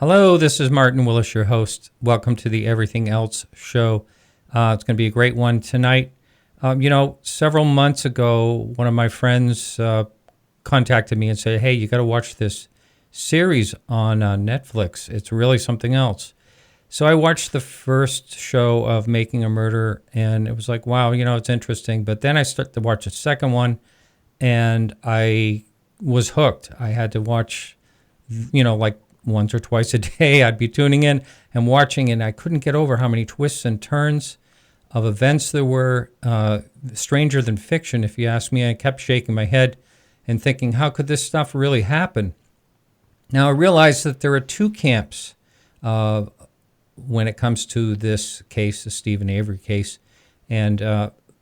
Hello, this is Martin Willis, your host. Welcome to the Everything Else show. It's going to be a great one tonight. Several months ago, one of my friends contacted me and said, hey, you got to watch this series on Netflix. It's really something else. So I watched the first show of Making a Murder, and it was like, wow, it's interesting. But then I started to watch the second one, and I was hooked. I had to watch, like once or twice a day. I'd be tuning in and watching, and I couldn't get over how many twists and turns of events there were. Stranger than fiction, if you ask me. I kept shaking my head and thinking, how could this stuff really happen? Now, I realized that there are two camps when it comes to this case, the Steven Avery case. And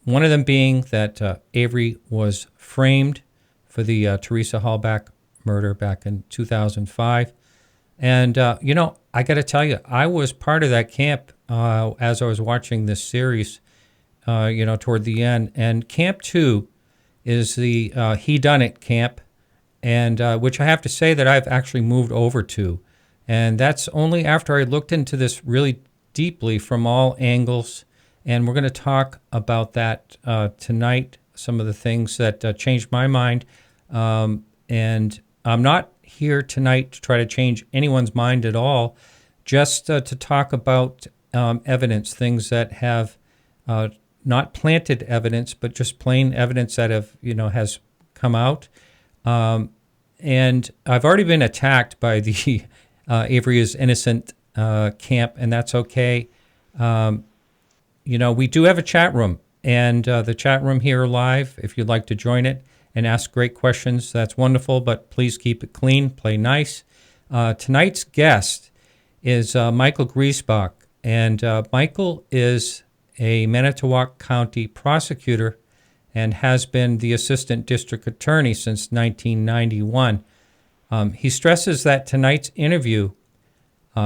one of them being that Avery was framed for the Teresa Halbach murder back in 2005. And, I got to tell you, I was part of that camp as I was watching this series, toward the end. And Camp 2 is the He Done It camp, and which I have to say that I've actually moved over to. And that's only after I looked into this really deeply from all angles. And we're going to talk about that tonight, some of the things that changed my mind. And I'm not here tonight to try to change anyone's mind at all, just to talk about evidence, things that have not planted evidence, but just plain evidence that has come out. And I've already been attacked by the Avery is innocent camp, and that's okay. We do have a chat room, and the chat room here live, if you'd like to join it and ask great questions, that's wonderful, but please keep it clean, play nice. Tonight's guest is Michael Griesbach, and Michael is a Manitowoc County prosecutor and has been the assistant district attorney since 1991. He stresses that tonight's interview,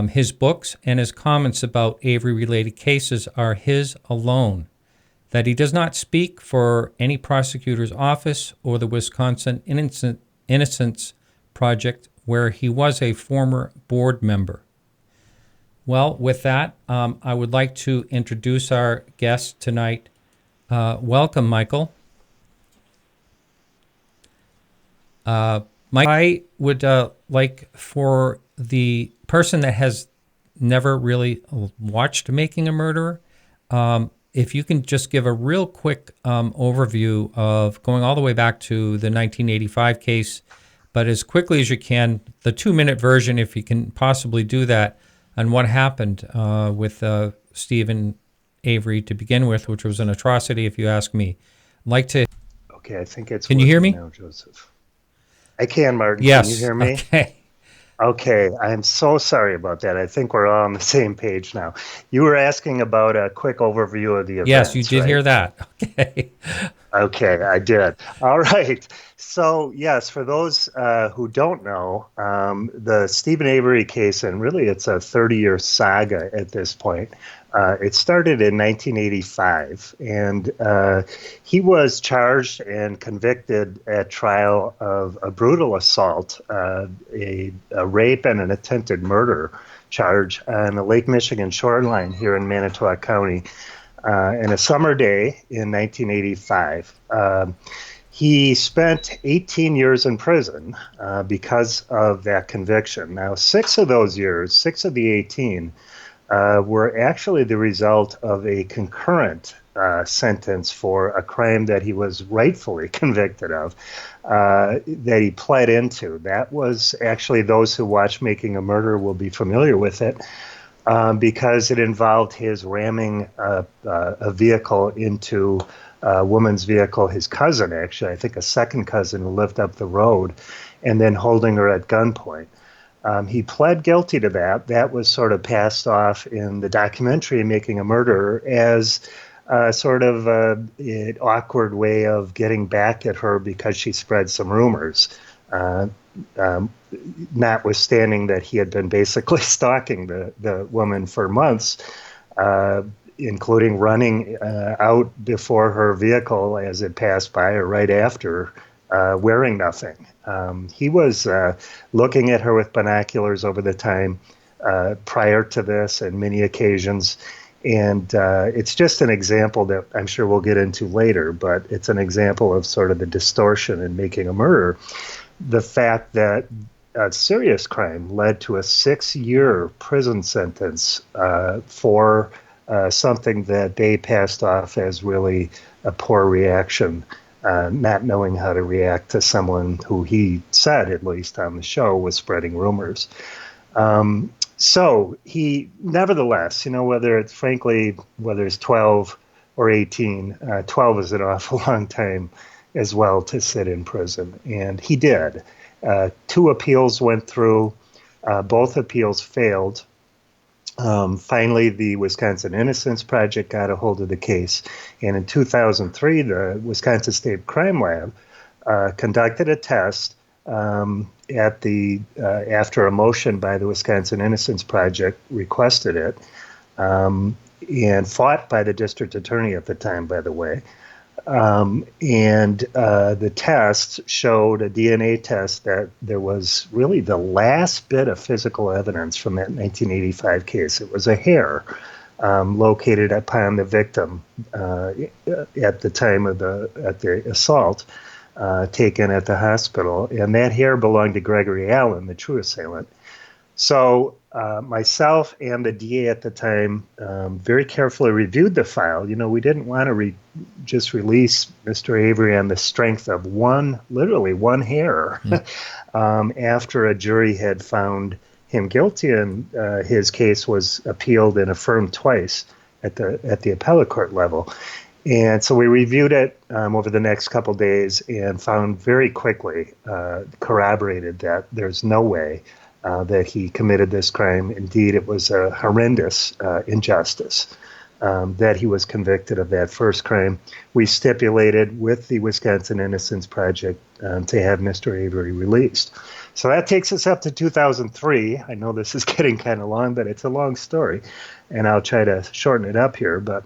his books and his comments about Avery-related cases are his alone, that he does not speak for any prosecutor's office or the Wisconsin Innocence Project, where he was a former board member. Well, with that, I would like to introduce our guest tonight. Welcome, Michael. Mike, I would like for the person that has never really watched Making a Murderer, if you can just give a real quick overview of going all the way back to the 1985 case, but as quickly as you can, the 2-minute version, if you can possibly do that, and what happened with Steven Avery to begin with, which was an atrocity, if you ask me. I'd like to... Okay, I think it's... Can you hear me now, Joseph? I can, Martin. Yes. Can you hear me? Okay. Okay, I'm so sorry about that. I think we're all on the same page now. You were asking about a quick overview of the events, yes, you did right? hear that. Okay. Okay, I did. All right. So, yes, for those who don't know, the Steven Avery case, and really it's a 30-year saga at this point, it started in 1985, and he was charged and convicted at trial of a brutal assault, a rape and an attempted murder charge on the Lake Michigan shoreline here in Manitowoc County. In a summer day in 1985. He spent 18 years in prison because of that conviction. Now, 6 of those years, 6 of the 18, were actually the result of a concurrent sentence for a crime that he was rightfully convicted of, that he pled into. That was actually, those who watch Making a Murderer will be familiar with it. Because it involved his ramming a vehicle into a woman's vehicle, his cousin, actually, I think a second cousin who lived up the road, and then holding her at gunpoint. He pled guilty to that. That was sort of passed off in the documentary Making a Murderer as sort of an awkward way of getting back at her because she spread some rumors. Notwithstanding that he had been basically stalking the woman for months, including running out before her vehicle as it passed by or right after, wearing nothing. He was looking at her with binoculars over the time, prior to this and many occasions. And it's just an example that I'm sure we'll get into later, but it's an example of sort of the distortion in Making a Murderer. The fact that a serious crime led to a 6-year prison sentence for something that they passed off as really a poor reaction, not knowing how to react to someone who he said, at least on the show, was spreading rumors. So he, nevertheless, whether it's 12 or 18, 12 is an awful long time as well to sit in prison. And he did. 2 appeals went through. Both appeals failed. Finally, the Wisconsin Innocence Project got a hold of the case. And in 2003, the Wisconsin State Crime Lab conducted a test after a motion by the Wisconsin Innocence Project requested it, and fought by the district attorney at the time, by the way. The test showed, a DNA test, that there was really the last bit of physical evidence from that 1985 case. It was a hair located upon the victim at the time of the assault, taken at the hospital, and that hair belonged to Gregory Allen, the true assailant. So myself and the DA at the time very carefully reviewed the file. We didn't want to just release Mr. Avery on the strength of literally one hair, after a jury had found him guilty, and his case was appealed and affirmed twice at the appellate court level. And so we reviewed it over the next couple days and found very quickly, corroborated that there's no way that he committed this crime. Indeed, it was a horrendous injustice that he was convicted of that first crime. We stipulated with the Wisconsin Innocence Project to have Mr. Avery released. So that takes us up to 2003. I know this is getting kind of long, but it's a long story, and I'll try to shorten it up here. But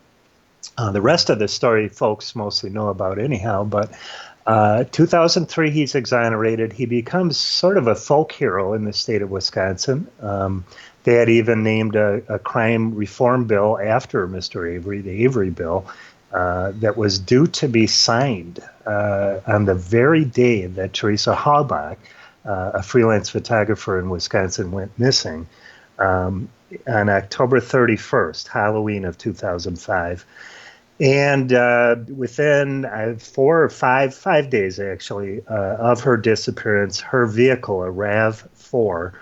the rest of the story folks mostly know about anyhow, but 2003 he's exonerated. He becomes sort of a folk hero in the state of Wisconsin. They had even named a crime reform bill after Mr. Avery, the Avery Bill, that was due to be signed on the very day that Teresa Halbach, a freelance photographer in Wisconsin, went missing, on October 31st, Halloween of 2005. And within 4 or 5 days, actually, of her disappearance, her vehicle, a RAV4,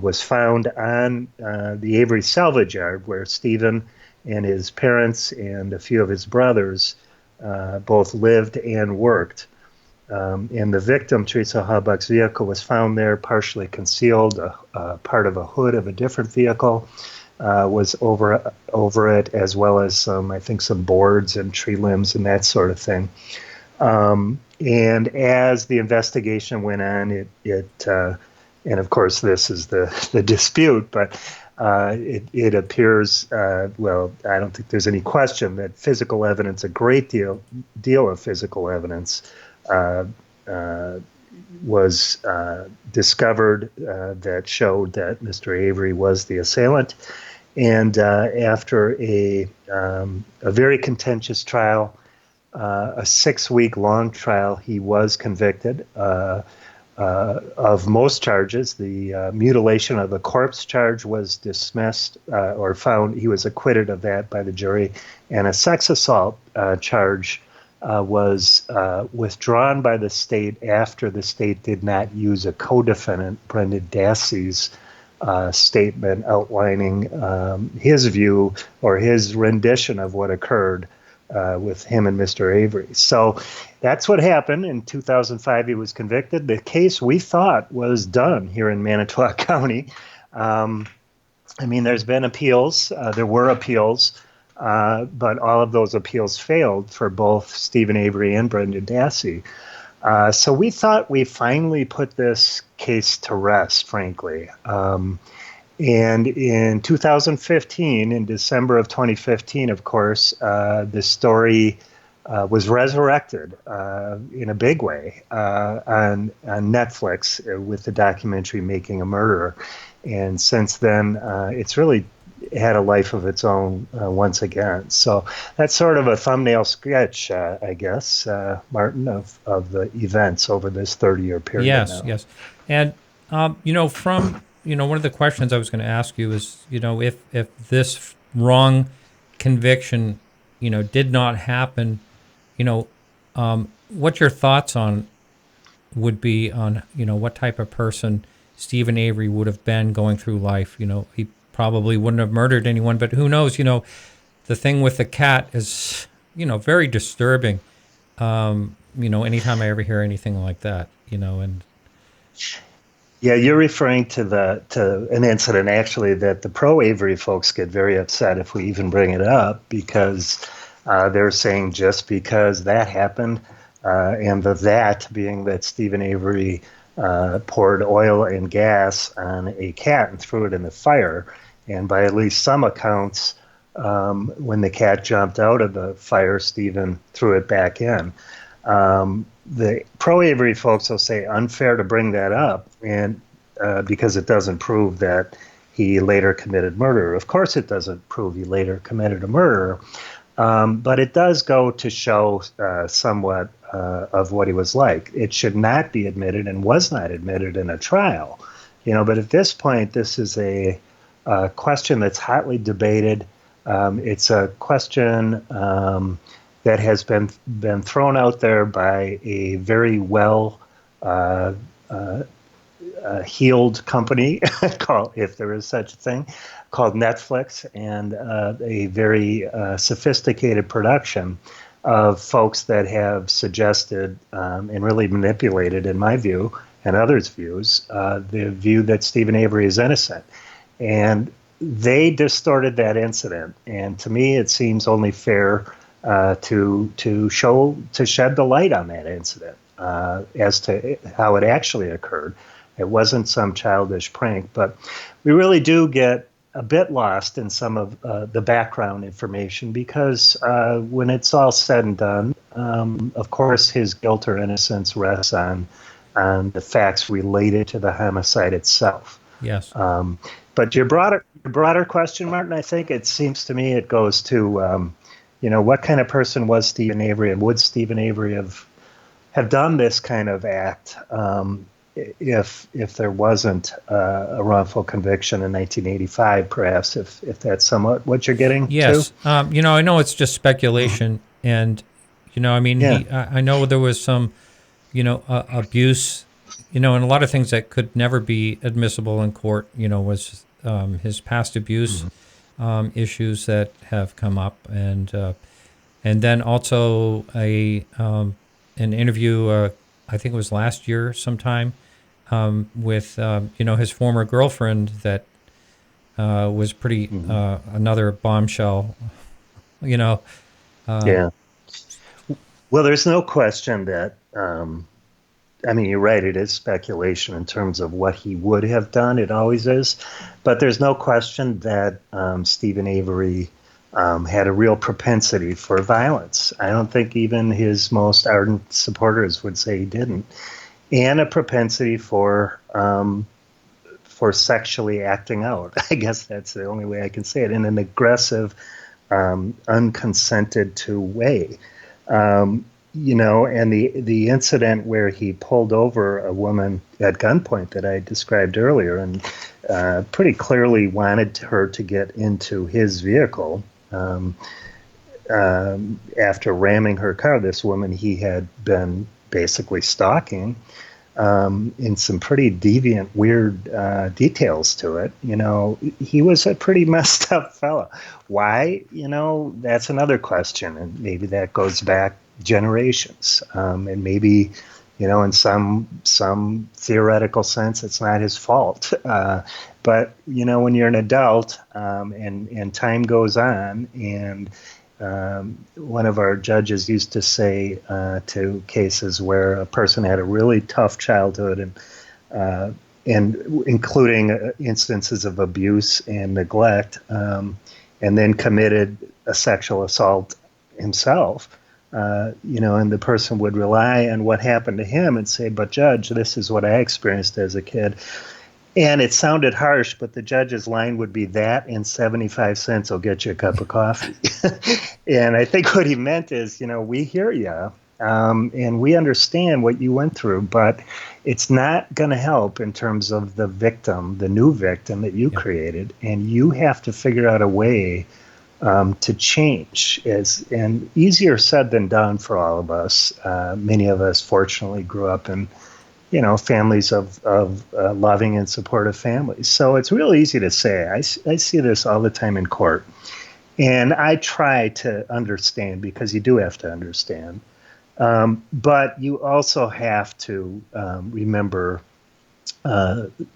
was found on the Avery salvage yard, where Steven and his parents and a few of his brothers both lived and worked. And the victim, Teresa Halbach's vehicle, was found there, partially concealed. Part of a hood of a different vehicle was over it, as well as some boards and tree limbs and that sort of thing. And as the investigation went on, and of course this is the dispute, but it appears, well, I don't think there's any question that physical evidence, a great deal of physical evidence, was discovered that showed that Mr. Avery was the assailant. And after a very contentious trial, a 6-week long trial, he was convicted of most charges. The mutilation of the corpse charge was dismissed or found. He was acquitted of that by the jury. And a sex assault charge was withdrawn by the state after the state did not use a co-defendant, Brendan Dassey's statement outlining his view or his rendition of what occurred with him and Mr. Avery. So that's what happened. In 2005, he was convicted. The case we thought was done here in Manitowoc County. There's been appeals. There were appeals, but all of those appeals failed for both Steven Avery and Brendan Dassey. So we thought we finally put this case to rest, frankly. And in 2015, in December of 2015, of course, the story was resurrected in a big way on Netflix with the documentary Making a Murderer. And since then, it's really had a life of its own once again. So that's sort of a thumbnail sketch, I guess, Martin, of the events over this 30-year period Yes, now. yes. And, from, one of the questions I was going to ask you is, if this wrong conviction, did not happen, what your thoughts on would be on, what type of person Stephen Avery would have been going through life. He probably wouldn't have murdered anyone, but who knows, the thing with the cat is, very disturbing. Anytime I ever hear anything like that, and Yeah, you're referring to an incident actually that the pro Avery folks get very upset if we even bring it up because they're saying just because that happened, and that being that Stephen Avery poured oil and gas on a cat and threw it in the fire, and by at least some accounts, when the cat jumped out of the fire, Stephen threw it back in. The pro Avery folks will say unfair to bring that up, and because it doesn't prove that he later committed murder. Of course, it doesn't prove he later committed a murder, but it does go to show somewhat of what he was like. It should not be admitted and was not admitted in a trial, But at this point, this is a question that's hotly debated. It's a question that has been thrown out there by a very well heeled company, called, if there is such a thing, called Netflix, and a very sophisticated production of folks that have suggested and really manipulated, in my view and others' views, the view that Stephen Avery is innocent. And they distorted that incident. And to me, it seems only fair to shed the light on that incident as to how it actually occurred. It wasn't some childish prank, but we really do get a bit lost in some of the background information because when it's all said and done, of course, his guilt or innocence rests on the facts related to the homicide itself. yes. But your broader question, Martin, I think it seems to me it goes to, what kind of person was Stephen Avery, and would Stephen Avery have done this kind of act if there wasn't a wrongful conviction in 1985, perhaps, if that's somewhat what you're getting Yes. to? I know it's just speculation, and Yeah. I know there was some, abuse, and a lot of things that could never be admissible in court. Was his past abuse issues that have come up, and then also an interview. I think it was last year sometime with his former girlfriend that was pretty another bombshell. Yeah. Well, there's no question that, you're right, it is speculation in terms of what he would have done. It always is. But there's no question that Stephen Avery had a real propensity for violence. I don't think even his most ardent supporters would say he didn't. And a propensity for sexually acting out. I guess that's the only way I can say it, in an aggressive, unconsented to way. And the incident where he pulled over a woman at gunpoint that I described earlier and pretty clearly wanted her to get into his vehicle after ramming her car. This woman he had been basically stalking in some pretty deviant, weird details to it. He was a pretty messed up fella. Why? That's another question, and maybe that goes back generations, and maybe in some theoretical sense it's not his fault, but when you're an adult, and time goes on, and one of our judges used to say to cases where a person had a really tough childhood and including instances of abuse and neglect, and then committed a sexual assault himself, and the person would rely on what happened to him and say, but judge, this is what I experienced as a kid. And it sounded harsh, but the judge's line would be that and 75 cents will get you a cup of coffee. And I think what he meant is, we hear you and we understand what you went through, but it's not going to help in terms of the victim, the new victim that you created. And you have to figure out a way to change. And easier said than done for all of us. Many of us, fortunately, grew up in families of loving and supportive families. So it's real easy to say. I see this all the time in court. And I try to understand, because you do have to understand. But you also have to remember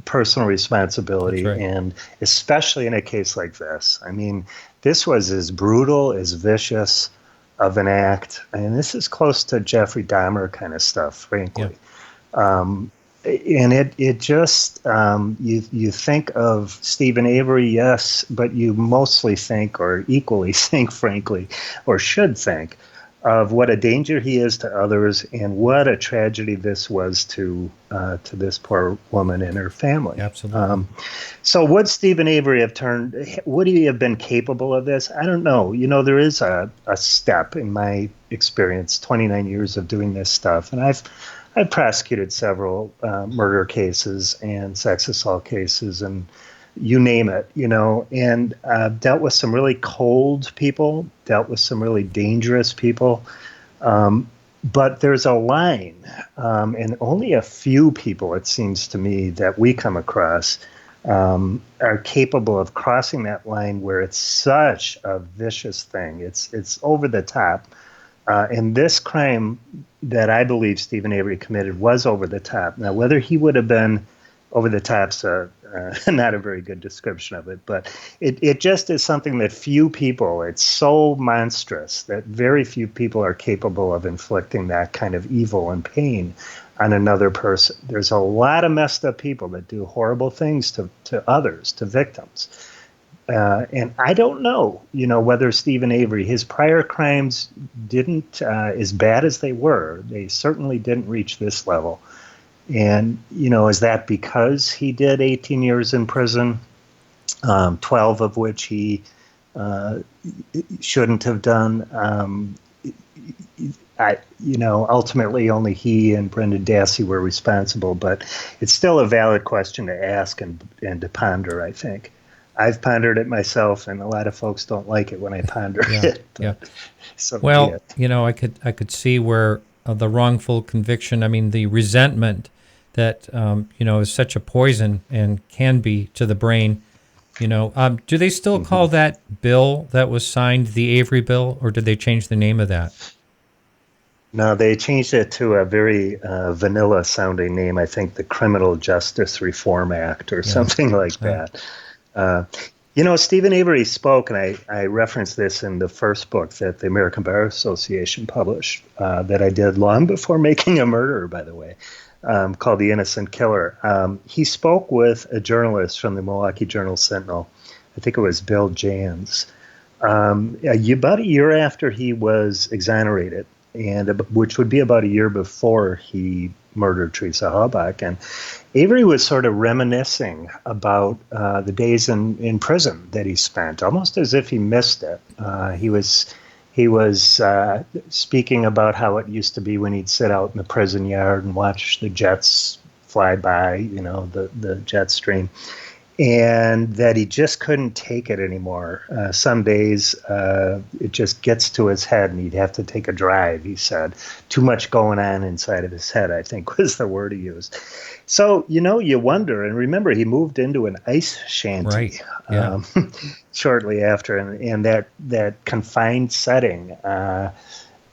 personal responsibility. Right. And especially in a case like this. I mean, this was as brutal, as vicious of an act. And this is close to Jeffrey Dahmer kind of stuff, frankly. Yeah. And it just, you think of Steven Avery, yes, but you mostly think, or equally think, frankly, or should think, of what a danger he is to others and what a tragedy this was to this poor woman and her family. Absolutely. So would Steven Avery would he have been capable of this? I don't know. There is a step in my experience, 29 years of doing this stuff, and I've prosecuted several murder cases and sex assault cases and you name it, and dealt with some really cold people, dealt with some really dangerous people. But there's a line, and only a few people, it seems to me, that we come across are capable of crossing that line where it's such a vicious thing. It's over the top. And this crime that I believe Steven Avery committed was over the top. Now, whether he would have been over the top's not a very good description of it, but it just is something that few people, it's so monstrous that very few people are capable of inflicting that kind of evil and pain on another person. There's a lot of messed up people that do horrible things to others, to victims. And I don't know, whether Steven Avery, his prior crimes didn't, as bad as they were, they certainly didn't reach this level. And, is that because he did 18 years in prison, 12 of which he shouldn't have done? Ultimately only he and Brendan Dassey were responsible, but it's still a valid question to ask and to ponder, I think. I've pondered it myself, and a lot of folks don't like it when I ponder it. Yeah. So well, I could see where the wrongful conviction, I mean, the resentment that, is such a poison and can be to the brain. Do they still call that bill that was signed the Avery bill, or did they change the name of that? No, they changed it to a very vanilla-sounding name. I think the Criminal Justice Reform Act or something like that. Steven Avery spoke, and I referenced this in the first book that the American Bar Association published that I did long before Making a Murderer, by the way, called The Innocent Killer. He spoke with a journalist from the Milwaukee Journal-Sentinel. I think it was Bill Jans. About a year after he was exonerated, and which would be about a year before he murdered Teresa Halbach. And Avery was sort of reminiscing about the days in prison that he spent, almost as if he missed it. He was speaking about how it used to be when he'd sit out in the prison yard and watch the jets fly by, the jet stream, and that he just couldn't take it anymore. Some days it just gets to his head and he'd have to take a drive, he said. Too much going on inside of his head, I think was the word he used. So, you wonder, and remember, he moved into an ice shanty right. Yeah. Shortly after, and that confined setting.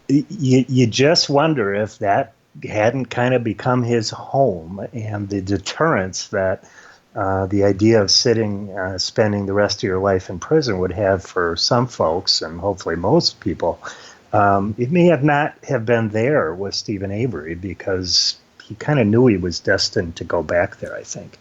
You just wonder if that hadn't kind of become his home, and the deterrence that the idea of spending the rest of your life in prison would have for some folks, and hopefully most people. It may not have been there with Steven Avery, because he kind of knew he was destined to go back there, I think.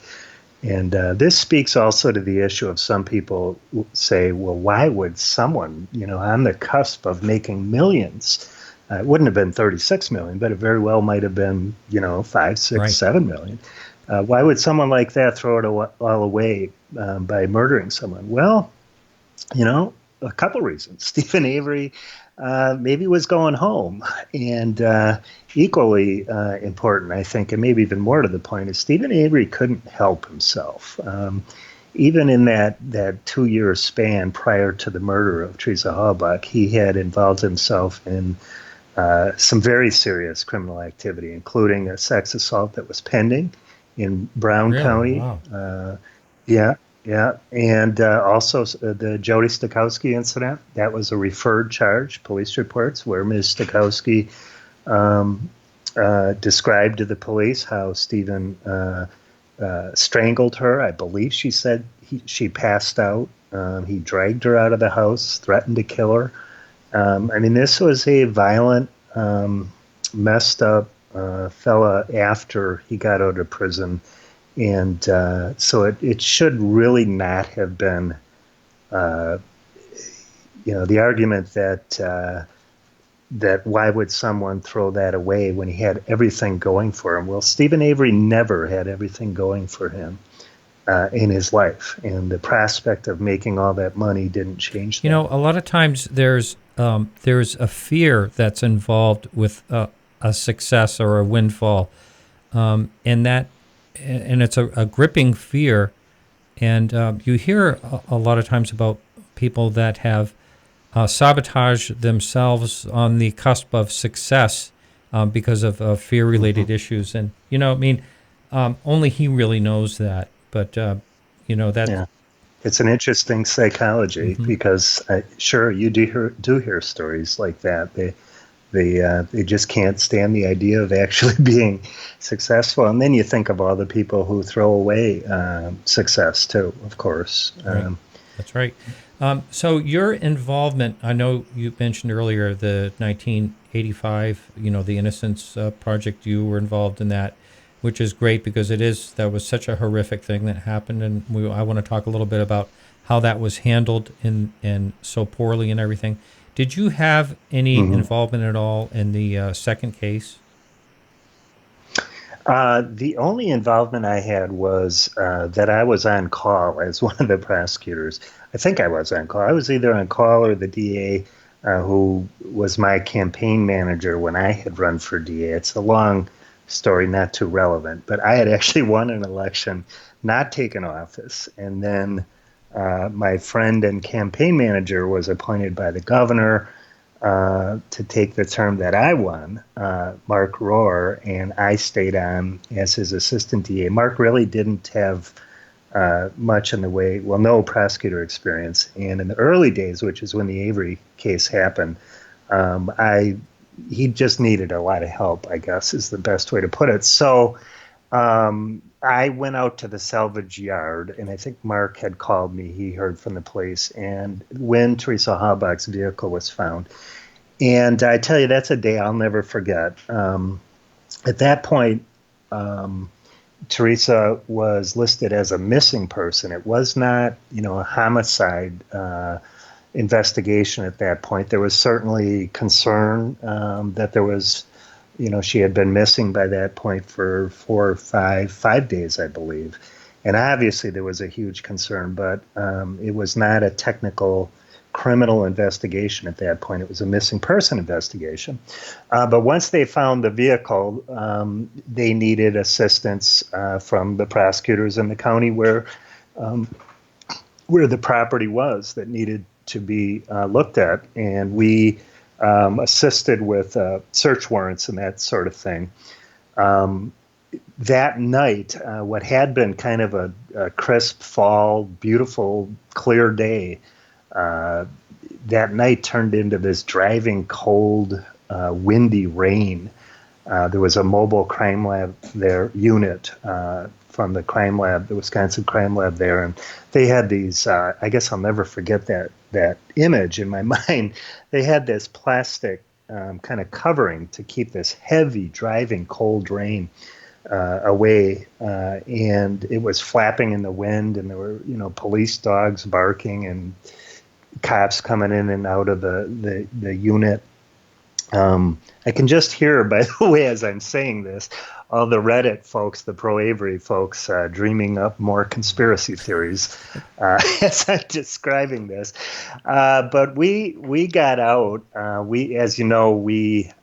And this speaks also to the issue of some people say, well, why would someone, on the cusp of making millions, it wouldn't have been 36 million, but it very well might have been, 5, 6, right. 7 million. Why would someone like that throw it all away by murdering someone? Well, a couple reasons. Stephen Avery maybe was going home, and equally important, I think, and maybe even more to the point, is Stephen Avery couldn't help himself. Even in that 2-year span prior to the murder of Teresa Halbach, he had involved himself in some very serious criminal activity, including a sex assault that was pending in Brown Really? County. Wow. Yeah, yeah. And also the Jody Stokowski incident. That was a referred charge, police reports, where Ms. Stokowski described to the police how Stephen strangled her. I believe she said she passed out. He dragged her out of the house, threatened to kill her. I mean, this was a violent, messed up fella after he got out of prison. And so it should really not have been, the argument that why would someone throw that away when he had everything going for him? Well, Stephen Avery never had everything going for him in his life, and the prospect of making all that money didn't change that. A lot of times there's a fear that's involved with a success or a windfall, and it's a gripping fear, and you hear a lot of times about people that have sabotaged themselves on the cusp of success because of fear-related issues, and only he really knows that, but that. Yeah. It's an interesting psychology because sure, you do hear stories like that. They just can't stand the idea of actually being successful, and then you think of all the people who throw away success too. Of course, Right. That's right. So your involvement, I know you mentioned earlier the 1985, the Innocence Project. You were involved in that, which is great because that was such a horrific thing that happened, and I want to talk a little bit about how that was handled and so poorly and everything. Did you have any involvement at all in the second case? The only involvement I had was that I was on call as one of the prosecutors. I think I was on call. I was either on call or the DA, who was my campaign manager when I had run for DA. It's a long story, not too relevant, but I had actually won an election, not taken office, and then my friend and campaign manager was appointed by the governor to take the term that I won, Mark Rohr, and I stayed on as his assistant DA. Mark really didn't have much in the way, no prosecutor experience. And in the early days, which is when the Avery case happened, he just needed a lot of help, I guess is the best way to put it. So I went out to the salvage yard, and I think Mark had called me. He heard from the police, and when Teresa Halbach's vehicle was found. And I tell you, that's a day I'll never forget. At that point, Teresa was listed as a missing person. It was not, a homicide investigation at that point. There was certainly concern that there was, she had been missing by that point for 4 or 5 days, I believe. And obviously there was a huge concern, but it was not a technical criminal investigation at that point. It was a missing person investigation. But once they found the vehicle, they needed assistance from the prosecutors in the county where the property was that needed to be looked at. And we assisted with search warrants and that sort of thing. That night, what had been kind of a crisp fall, beautiful, clear day, that night turned into this driving cold, windy rain. There was a mobile crime lab unit from the crime lab, the Wisconsin crime lab there, and they had these. I guess I'll never forget that image in my mind. They had this plastic kind of covering to keep this heavy, driving cold rain away, and it was flapping in the wind, and there were police dogs barking and cops coming in and out of the unit. I can just hear, by the way, as I'm saying this, all the Reddit folks, the pro Avery folks, dreaming up more conspiracy theories as I'm describing this. But we got out. We, as you know,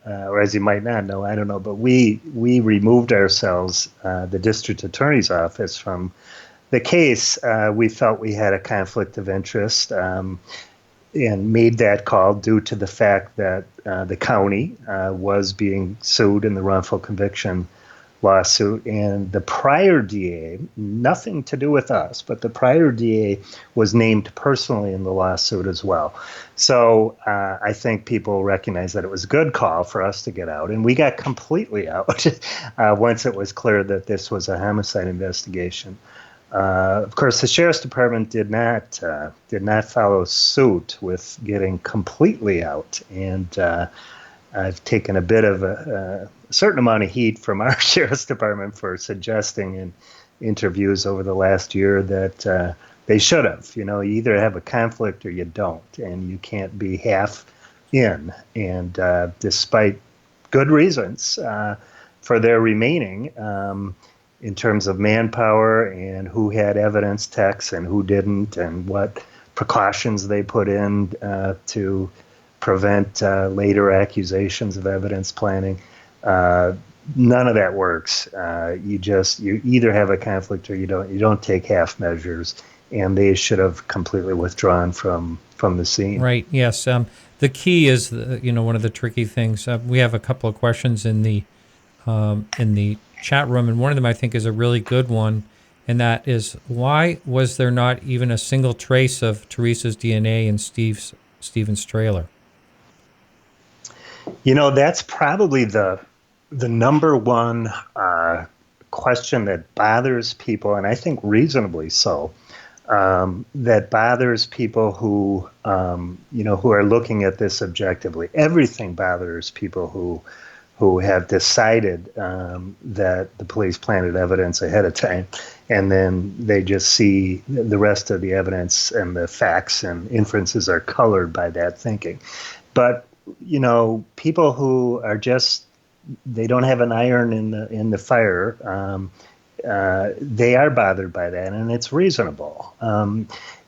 or as you might not know, I don't know, but we removed ourselves, the district attorney's office, from the case. We felt we had a conflict of interest. And made that call due to the fact that the county was being sued in the wrongful conviction lawsuit, and the prior DA, nothing to do with us, but the prior DA was named personally in the lawsuit as well. So I think people recognize that it was a good call for us to get out, and we got completely out once it was clear that this was a homicide investigation. Of course, the sheriff's department did not follow suit with getting completely out, and I've taken a bit of a certain amount of heat from our sheriff's department for suggesting in interviews over the last year that they should have. You either have a conflict or you don't, and you can't be half in. And despite good reasons for their remaining. In terms of manpower and who had evidence techs and who didn't, and what precautions they put in to prevent later accusations of evidence planning. None of that works. You either have a conflict or you don't. You don't take half measures, and they should have completely withdrawn from the scene. Right. Yes. The key is one of the tricky things. We have a couple of questions in the chat room, and one of them I think is a really good one, and that is, why was there not even a single trace of Teresa's DNA in Steven's trailer? That's probably the number one question that bothers people, and I think reasonably so. That bothers people who are looking at this objectively. Everything bothers people who have decided that the police planted evidence ahead of time, and then they just see the rest of the evidence and the facts and inferences are colored by that thinking. But, people who are they don't have an iron in the fire, they are bothered by that, and it's reasonable.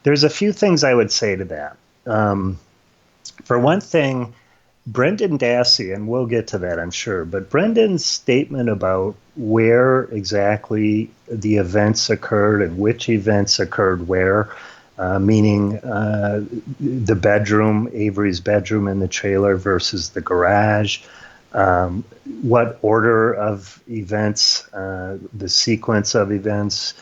There's a few things I would say to that. For one thing, Brendan Dassey, and we'll get to that, I'm sure, but Brendan's statement about where exactly the events occurred and which events occurred where, meaning the bedroom, Avery's bedroom in the trailer versus the garage, what order of events, the sequence of events,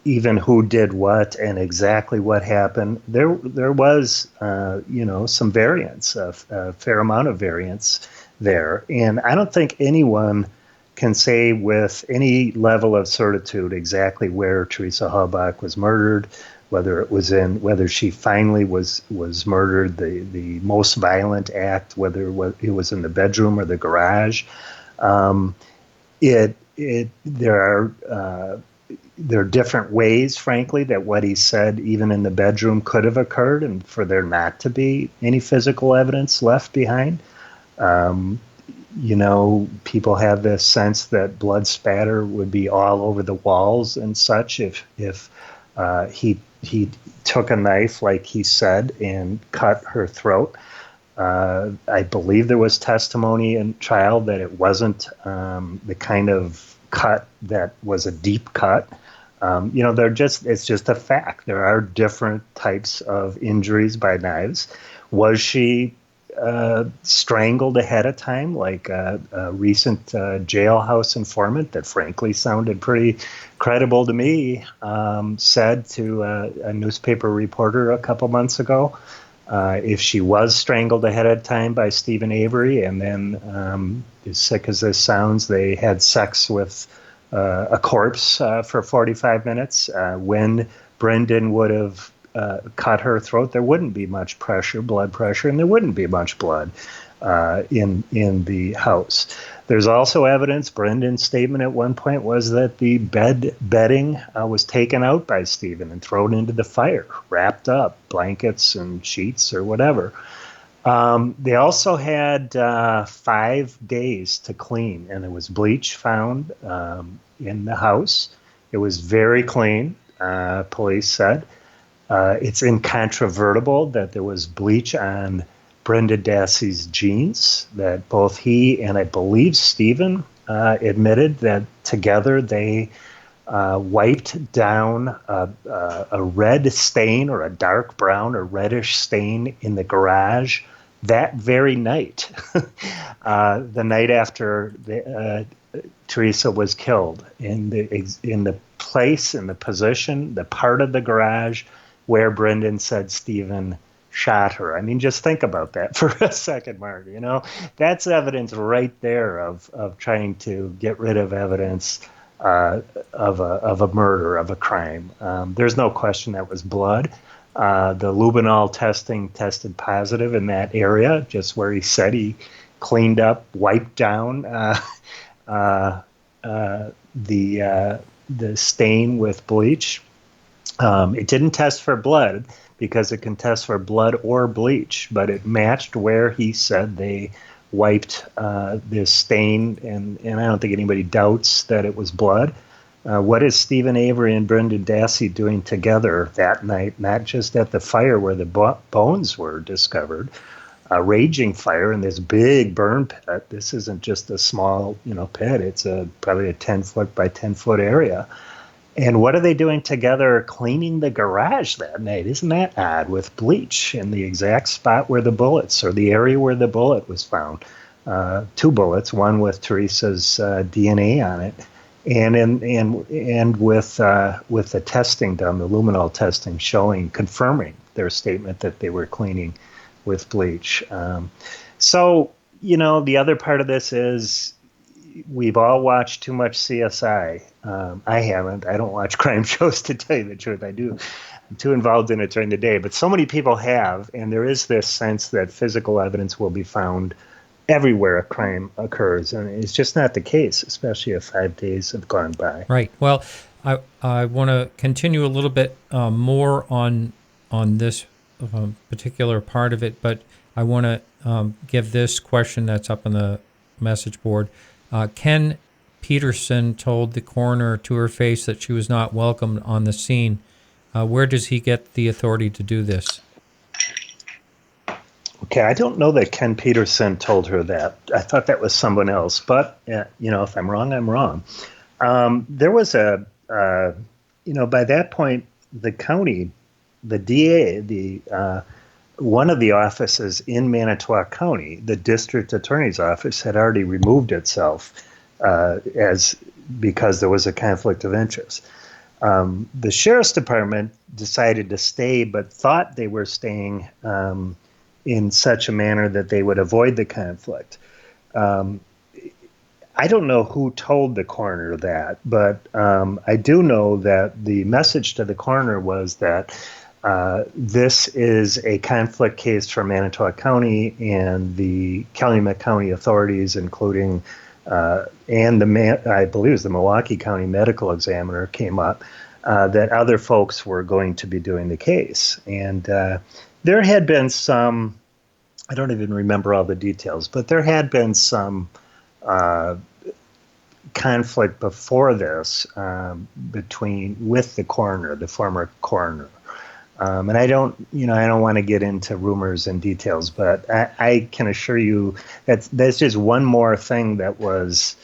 even who did what and exactly what happened. There was, some variance, a fair amount of variance there. And I don't think anyone can say with any level of certitude exactly where Teresa Halbach was murdered, whether she finally was murdered, the most violent act, whether it was in the bedroom or the garage. There are different ways, frankly, that what he said, even in the bedroom, could have occurred, and for there not to be any physical evidence left behind. People have this sense that blood spatter would be all over the walls and such if he took a knife, like he said, and cut her throat. I believe there was testimony in trial that it wasn't the kind of cut that was a deep cut. It's just a fact. There are different types of injuries by knives. Was she strangled ahead of time, like a recent jailhouse informant that frankly sounded pretty credible to me, said to a newspaper reporter a couple months ago? If she was strangled ahead of time by Steven Avery, and then, as sick as this sounds, they had sex with a corpse for 45 minutes, when Brendan would have cut her throat, there wouldn't be much blood pressure, and there wouldn't be much blood in the house. There's also evidence. Brendan's statement at one point was that the bedding was taken out by Steven and thrown into the fire, wrapped up, blankets and sheets or whatever. They also had 5 days to clean, and there was bleach found in the house. It was very clean, police said. It's incontrovertible that there was bleach on Brenda Dassey's jeans, that both he and I believe Steven admitted that together they wiped down a red stain or a dark brown or reddish stain in the garage that very night, the night after Teresa was killed, in the place, in the position, the part of the garage where Brendan said Steven shot her. I mean, just think about that for a second, Mark. You know, that's evidence right there of trying to get rid of evidence of a murder, of a crime. There's no question that was blood. The luminol testing tested positive in that area, just where he said he cleaned up, wiped down the stain with bleach. It didn't test for blood because it can test for blood or bleach, but it matched where he said they wiped this stain, and I don't think anybody doubts that it was blood. What is Steven Avery and Brendan Dassey doing together that night, not just at the fire where the bones were discovered, a raging fire in this big burn pit? This isn't just a small, pit. It's probably a 10-foot by 10-foot area. And what are they doing together cleaning the garage that night? Isn't that odd, with bleach in the exact spot where the bullets, or the area where the bullet was found? 2 bullets, one with Teresa's DNA on it, and with the testing done, the luminol testing confirming their statement that they were cleaning with bleach. So, the other part of this is, we've all watched too much CSI. I haven't. I don't watch crime shows, to tell you the truth. I'm too involved in it during the day. But so many people have, and there is this sense that physical evidence will be found everywhere a crime occurs. And it's just not the case, especially if 5 days have gone by. Right. Well, I want to continue a little bit more on this particular part of it, but I want to give this question that's up on the message board. Ken Peterson told the coroner to her face that she was not welcomed on the scene. Where does he get the authority to do this? Okay, I don't know that Ken Peterson told her that. I thought that was someone else. But, if I'm wrong, I'm wrong. There was by that point, the county, the DA, one of the offices in Manitowoc County, the district attorney's office, had already removed itself because there was a conflict of interest. The sheriff's department decided to stay, but thought they were staying in such a manner that they would avoid the conflict. I don't know who told the coroner that, but I do know that the message to the coroner was that this is a conflict case for Manitowoc County, and the Calumet County authorities, including and I believe it was the Milwaukee County medical examiner, came up, that other folks were going to be doing the case. And there had been some, I don't even remember all the details, but there had been some conflict before this with the coroner, the former coroner. And I don't want to get into rumors and details, but I can assure you that there's just one more thing that was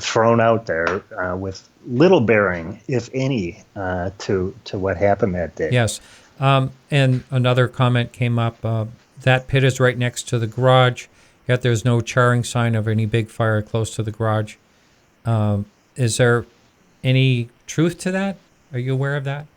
thrown out there with little bearing, if any, to what happened that day. Yes. And another comment came up. That pit is right next to the garage, yet there's no charring sign of any big fire close to the garage. Is there any truth to that? Are you aware of that?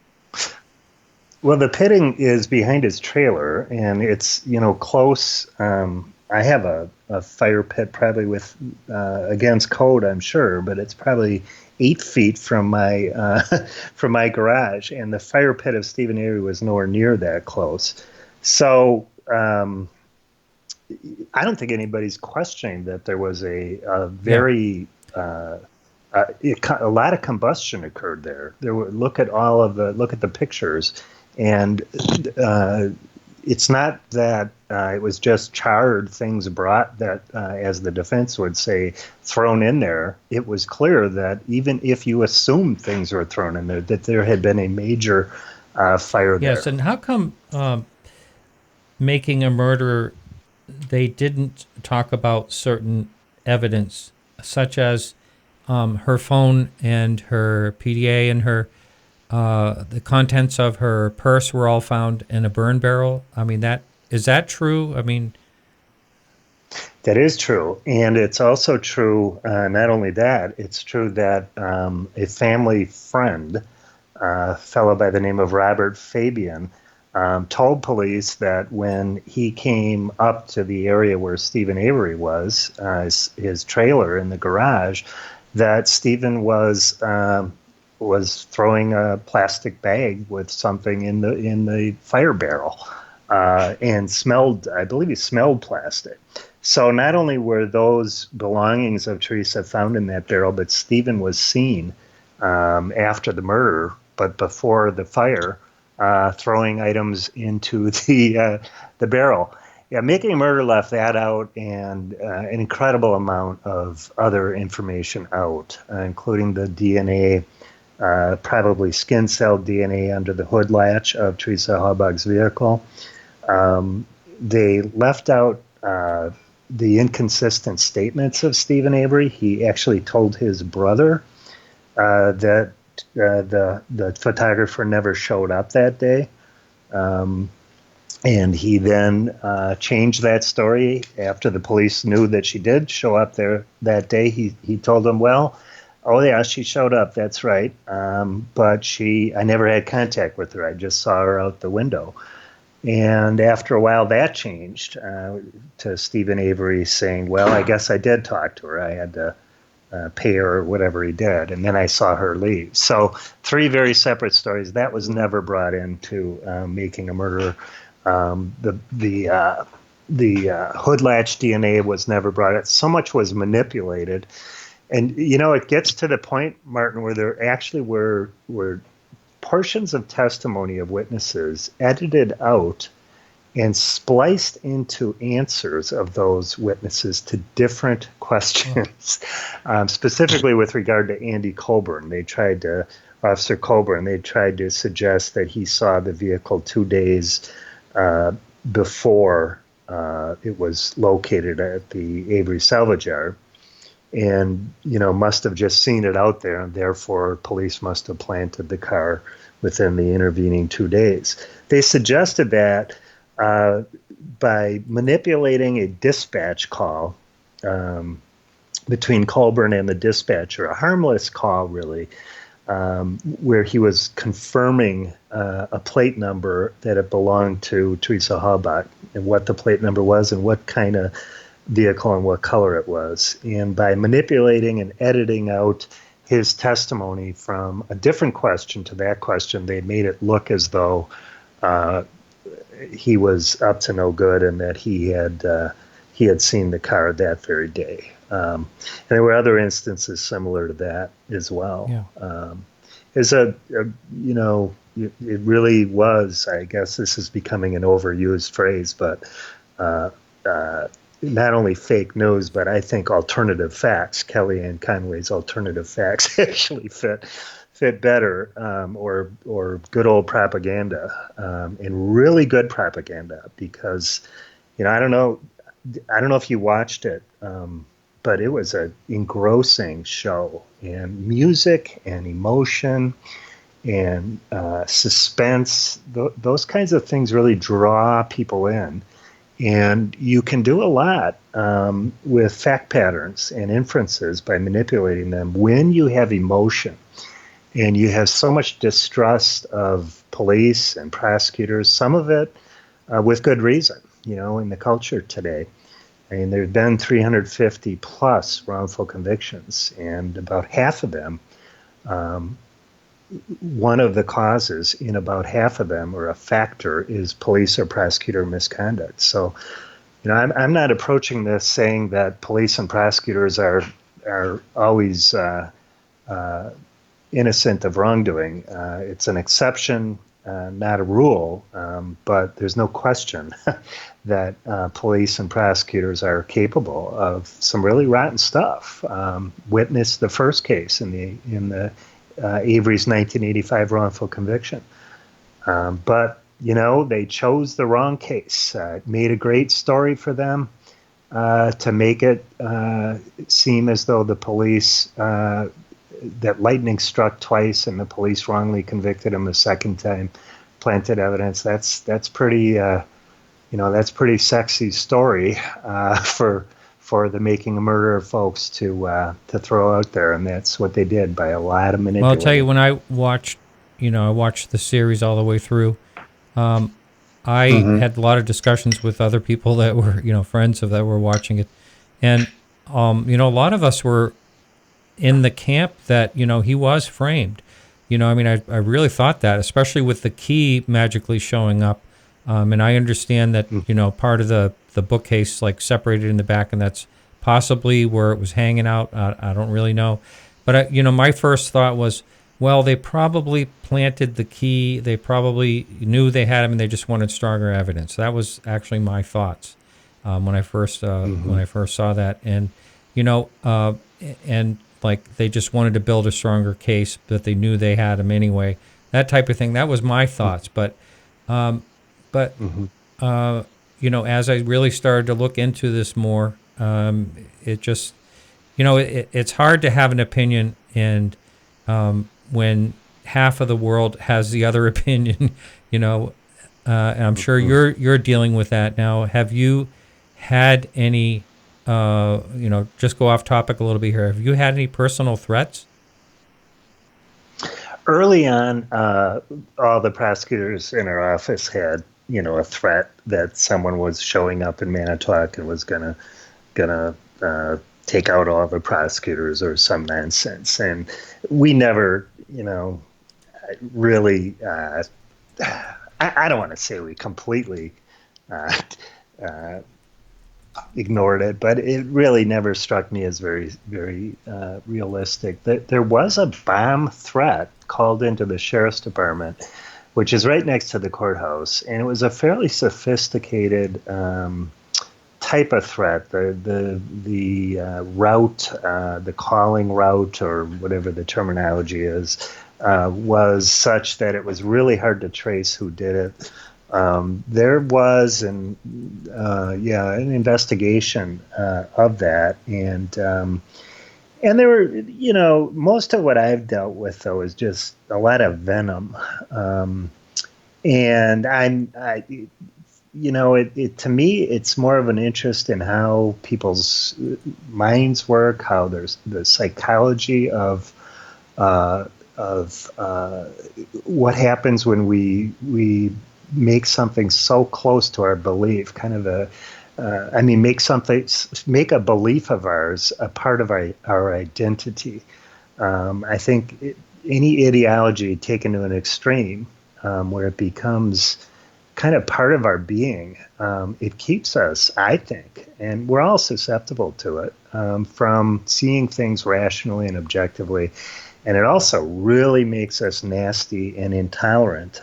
Well, the pitting is behind his trailer, and it's, close. I have a fire pit probably with against code, I'm sure, but it's probably 8 feet from my from my garage, and the fire pit of Steven Avery was nowhere near that close. So I don't think anybody's questioning that there was a very a lot of combustion occurred there. Look at the pictures, and it's not that it was just charred things brought that, as the defense would say, thrown in there. It was clear that even if you assumed things were thrown in there, that there had been a major fire there. Yes, and how come Making a Murderer, they didn't talk about certain evidence, such as her phone and her PDA and her the contents of her purse were all found in a burn barrel? I mean, is that true? I mean, that is true. And it's also true, not only that, it's true that a family friend, a fellow by the name of Robert Fabian, told police that when he came up to the area where Steven Avery was, his trailer in the garage, that Steven was throwing a plastic bag with something in the fire barrel, and smelled. I believe he smelled plastic. So not only were those belongings of Teresa found in that barrel, but Steven was seen after the murder, but before the fire, throwing items into the barrel. Yeah, Making a Murder left that out, and an incredible amount of other information out, including the DNA, probably skin cell DNA under the hood latch of Teresa Halbach's vehicle. They left out the inconsistent statements of Steven Avery. He actually told his brother that the photographer never showed up that day. And he then changed that story after the police knew that she did show up there that day. He told them, well, oh yeah, she showed up, that's right. But I never had contact with her. I just saw her out the window. And after a while, that changed to Steven Avery saying, well, I guess I did talk to her. I had to pay her or whatever he did. And then I saw her leave. So 3 very separate stories. That was never brought into Making a Murderer. The hood latch DNA was never brought in. So much was manipulated. And, it gets to the point, Martin, where there actually were portions of testimony of witnesses edited out and spliced into answers of those witnesses to different questions, specifically with regard to Andy Colburn. Officer Colburn, they tried to suggest that he saw the vehicle 2 days before it was located at the Avery salvage yard, and must have just seen it out there, and therefore police must have planted the car within the intervening 2 days. They suggested that by manipulating a dispatch call between Colburn and the dispatcher, a harmless call really, where he was confirming a plate number that it belonged to Teresa Halbach, and what the plate number was and what kind of vehicle and what color it was. And by manipulating and editing out his testimony from a different question to that question, they made it look as though he was up to no good and that he had seen the car that very day. And there were other instances similar to that as well. Yeah. It really was, I guess this is becoming an overused phrase, but not only fake news, but I think alternative facts. Kellyanne Conway's alternative facts actually fit better, or good old propaganda, and really good propaganda, because I don't know if you watched it, but it was an engrossing show, and music and emotion and suspense, those kinds of things really draw people in. And you can do a lot with fact patterns and inferences by manipulating them when you have emotion and you have so much distrust of police and prosecutors, some of it with good reason, in the culture today. I mean, there have been 350 plus wrongful convictions, and about half of them, one of the causes in about half of them, or a factor, is police or prosecutor misconduct. So, I'm not approaching this saying that police and prosecutors are always innocent of wrongdoing. It's an exception. not a rule, but there's no question that police and prosecutors are capable of some really rotten stuff. Witness the first case in the Avery's 1985 wrongful conviction. But, they chose the wrong case. It made a great story for them to make it seem as though the police, that lightning struck twice and the police wrongly convicted him a second time, planted evidence. That's pretty, that's pretty sexy story for the Making a Murderer folks to throw out there, and that's what they did by a lot of manipulation. Well, I'll tell you, when I watched the series all the way through, I had a lot of discussions with other people that were, friends that were watching it, and a lot of us were in the camp that he was framed. I really thought that, especially with the key magically showing up. And I understand that, part of the bookcase, separated in the back, and that's possibly where it was hanging out. I don't really know. But, my first thought was, well, they probably planted the key. They probably knew they had him, and they just wanted stronger evidence. That was actually my thoughts when I first saw that. And, they just wanted to build a stronger case, but they knew they had him anyway. That type of thing. That was my thoughts. But as I really started to look into this more, it just, it's hard to have an opinion, and when half of the world has the other opinion, and I'm sure you're dealing with that now. Have you had any, just go off topic a little bit here. Have you had any personal threats? Early on, all the prosecutors in our office had, a threat that someone was showing up in Manitowoc and was gonna take out all the prosecutors or some nonsense. And we never, really. I don't want to say we completely ignored it, but it really never struck me as very, very realistic. There was a bomb threat called into the sheriff's department, which is right next to the courthouse, and it was a fairly sophisticated type of threat. The route, the calling route, or whatever the terminology is, was such that it was really hard to trace who did it. There was an investigation of that, and there were, most of what I've dealt with though is just a lot of venom, and to me, it's more of an interest in how people's minds work, how there's the psychology of what happens when we make something so close to our belief, kind of make a belief of ours a part of our identity. I think any ideology taken to an extreme, where it becomes kind of part of our being, it keeps us, I think, and we're all susceptible to it, from seeing things rationally and objectively. And it also really makes us nasty and intolerant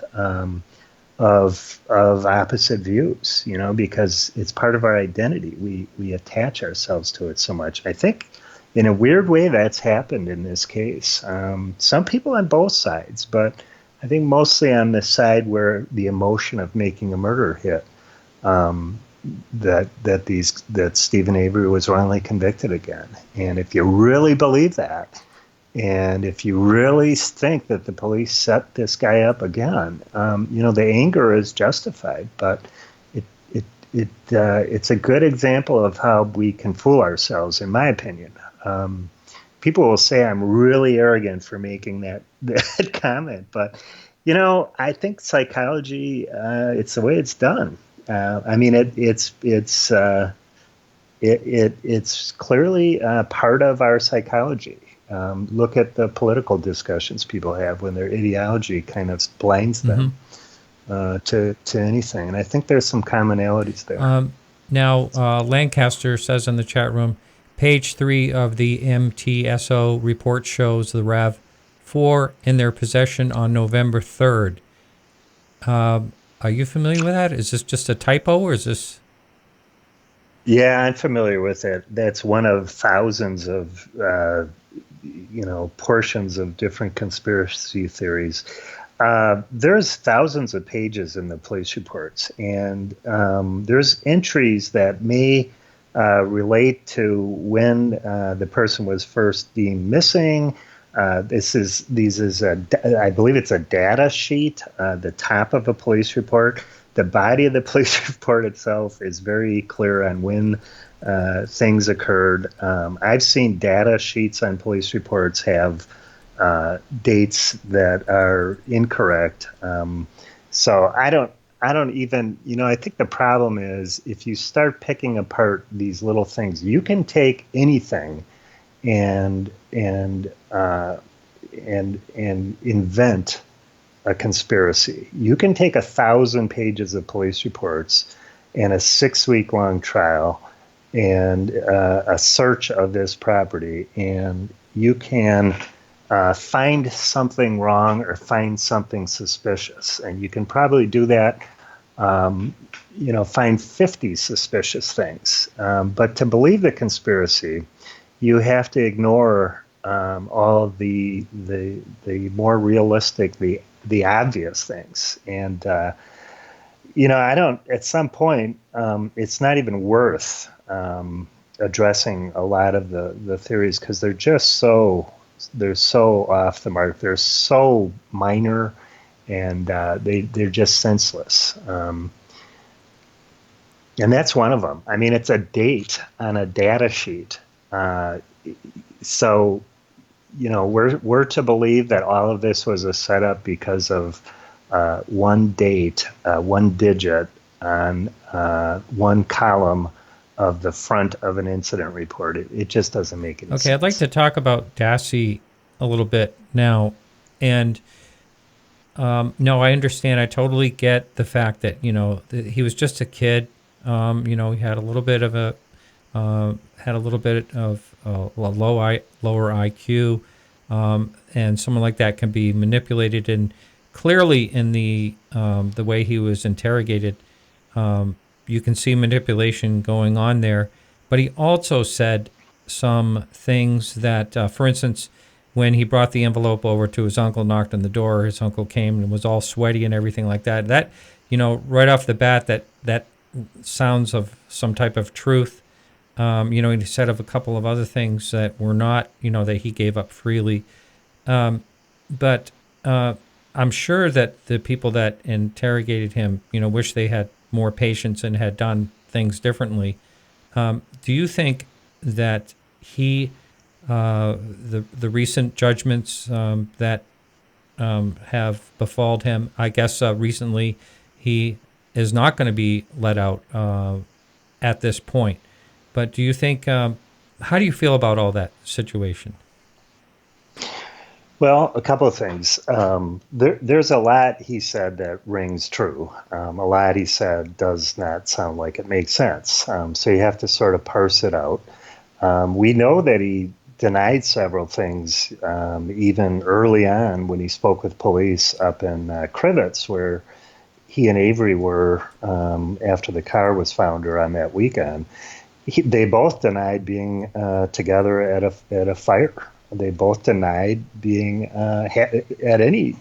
of opposite views, because it's part of our identity. We attach ourselves to it so much. I think in a weird way that's happened in this case. Some people on both sides, but I think mostly on the side where the emotion of making a murder hit, that Steven Avery was wrongly convicted again. And if you really believe that, and if you really think that the police set this guy up again, the anger is justified. But it's a good example of how we can fool ourselves, in my opinion. People will say I'm really arrogant for making that comment, but I think psychology, it's the way it's done. It's clearly part of our psychology. Look at the political discussions people have when their ideology kind of blinds them to anything. And I think there's some commonalities there. Now, Lancaster says in the chat room, page 3 of the MTSO report shows the RAV4 in their possession on November 3rd. Are you familiar with that? Is this just a typo, or is this? Yeah, I'm familiar with it. That's one of thousands of portions of different conspiracy theories. There's thousands of pages in the police reports, and there's entries that may relate to when the person was first deemed missing. I believe it's a data sheet, the top of a police report. The body of the police report itself is very clear on when things occurred. I've seen data sheets on police reports have dates that are incorrect. So I don't even, I think the problem is if you start picking apart these little things, you can take anything and invent a conspiracy. You can take 1,000 pages of police reports and a 6-week long trial and a search of this property, and you can find something wrong or find something suspicious. And you can probably do that, find 50 suspicious things. But to believe the conspiracy, you have to ignore all of the more realistic, the obvious things. And I don't. At some point, it's not even worth addressing a lot of the theories because they're so off the mark. They're so minor, and they're just senseless. And that's one of them. I mean, it's a date on a data sheet. So, we're to believe that all of this was a setup because of one date, one digit on one column of the front of an incident report. It just doesn't make any sense. Okay, I'd like to talk about Dassey a little bit now. And no, I understand. I totally get the fact that, he was just a kid. He had a little bit of a lower IQ, and someone like that can be manipulated. And clearly, in the way he was interrogated, you can see manipulation going on there. But he also said some things that, for instance, when he brought the envelope over to his uncle, knocked on the door, his uncle came and was all sweaty and everything like that. That, right off the bat, that sounds of some type of truth. He said of a couple of other things that were not, that he gave up freely. But I'm sure that the people that interrogated him, wish they had more patience and had done things differently. Do you think that the recent judgments that have befalled him, I guess recently, he is not going to be let out at this point. But do you think, how do you feel about all that situation? Well, a couple of things. There's a lot he said that rings true. A lot he said does not sound like it makes sense. So you have to sort of parse it out. We know that he denied several things, even early on when he spoke with police up in Crivets, where he and Avery were after the car was found or on that weekend. They both denied being together at a fire. They both denied being at any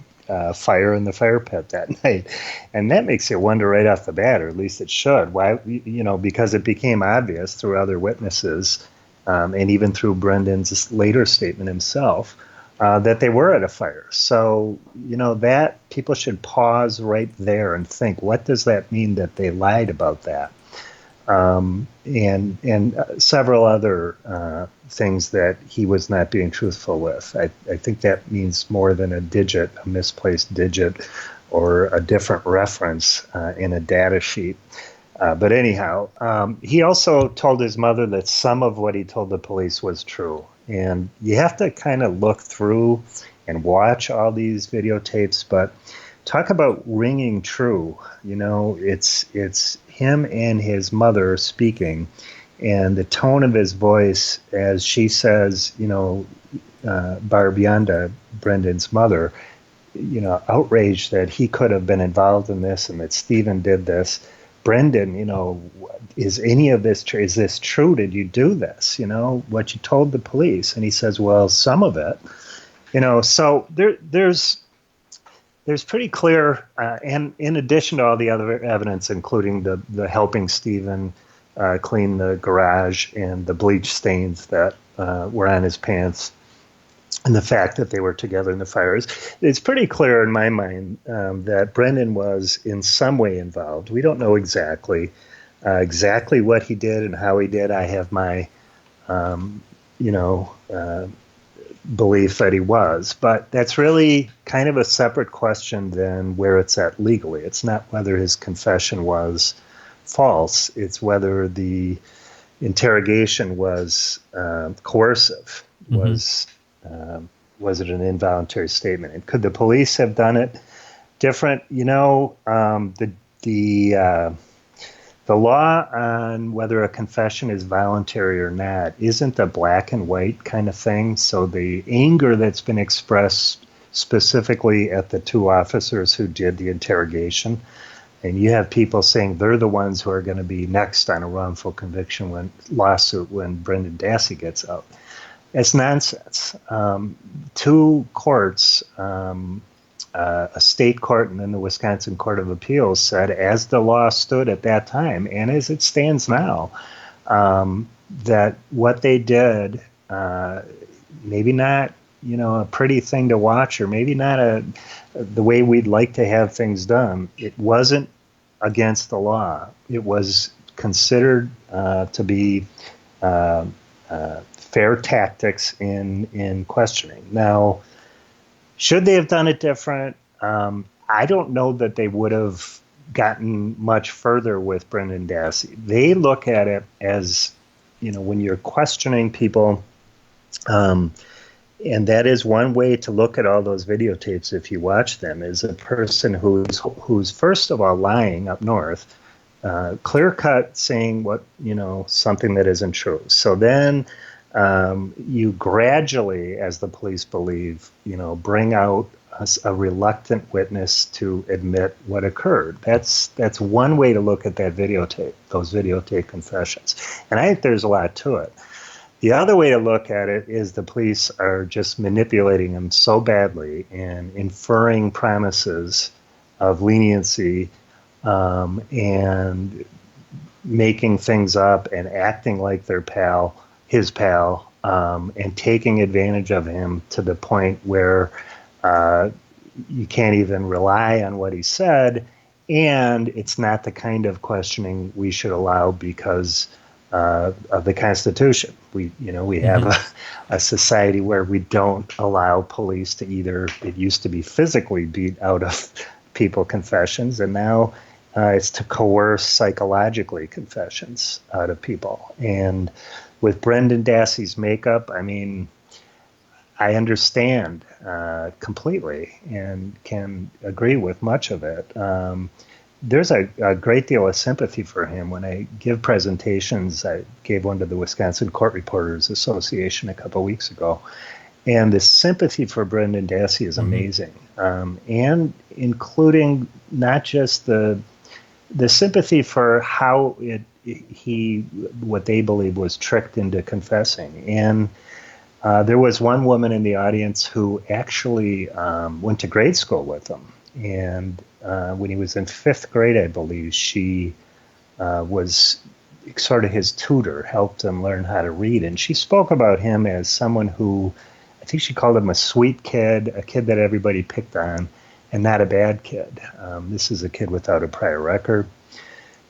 fire in the fire pit that night, and that makes you wonder right off the bat, or at least it should. Why? Because it became obvious through other witnesses, and even through Brendan's later statement himself, that they were at a fire. So that people should pause right there and think, what does that mean that they lied about that? And several other things that he was not being truthful with. I think that means more than a digit, a misplaced digit, or a different reference in a data sheet. But anyhow, he also told his mother that some of what he told the police was true. And you have to kind of look through and watch all these videotapes, but talk about ringing true. It's him and his mother speaking, and the tone of his voice as she says, Barbianda, Brendan's mother, outraged that he could have been involved in this and that Steven did this. Brendan, is any of this true? Is this true? Did you do this? What you told the police? And he says, well, some of it. So there's pretty clear, and in addition to all the other evidence, including the helping Steven clean the garage and the bleach stains that were on his pants, and the fact that they were together in the fires, it's pretty clear in my mind that Brendan was in some way involved. We don't know exactly what he did and how he did. I have my, belief that he was, but that's really kind of a separate question than where it's at legally. It's not whether his confession was false. It's whether the interrogation was coercive. Was it an involuntary statement? And could the police have done it different? The law on whether a confession is voluntary or not isn't a black and white kind of thing. So the anger that's been expressed specifically at the two officers who did the interrogation, and you have people saying they're the ones who are going to be next on a wrongful conviction lawsuit when Brendan Dassey gets out. It's nonsense. Two courts, a state court and then the Wisconsin Court of Appeals, said, as the law stood at that time and as it stands now, that what they did, maybe not, a pretty thing to watch, or maybe not the way we'd like to have things done. It wasn't against the law. It was considered to be fair tactics in questioning. Now, should they have done it different? I don't know that they would have gotten much further with Brendan Dassey. They look at it as, when you're questioning people, and that is one way to look at all those videotapes if you watch them, is a person who's first of all lying up north, clear-cut saying something that isn't true. So then you gradually, as the police believe, bring out a reluctant witness to admit what occurred. That's one way to look at that videotape, those videotape confessions. And I think there's a lot to it. The other way to look at it is the police are just manipulating them so badly and inferring promises of leniency and making things up and acting like they're his pal, and taking advantage of him to the point where you can't even rely on what he said, and it's not the kind of questioning we should allow because of the Constitution. We have a society where we don't allow police to either, it used to be physically beat out of people confessions, and now it's to coerce psychologically confessions out of people. And with Brendan Dassey's makeup, I understand completely and can agree with much of it. There's a great deal of sympathy for him. When I give presentations, I gave one to the Wisconsin Court Reporters Association a couple of weeks ago, and the sympathy for Brendan Dassey is amazing, and including not just the sympathy for how what they believe was tricked into confessing. And there was one woman in the audience who actually went to grade school with him. And when he was in fifth grade, I believe, she was sort of his tutor, helped him learn how to read. And she spoke about him as someone who, I think she called him a sweet kid, a kid that everybody picked on, and not a bad kid. This is a kid without a prior record.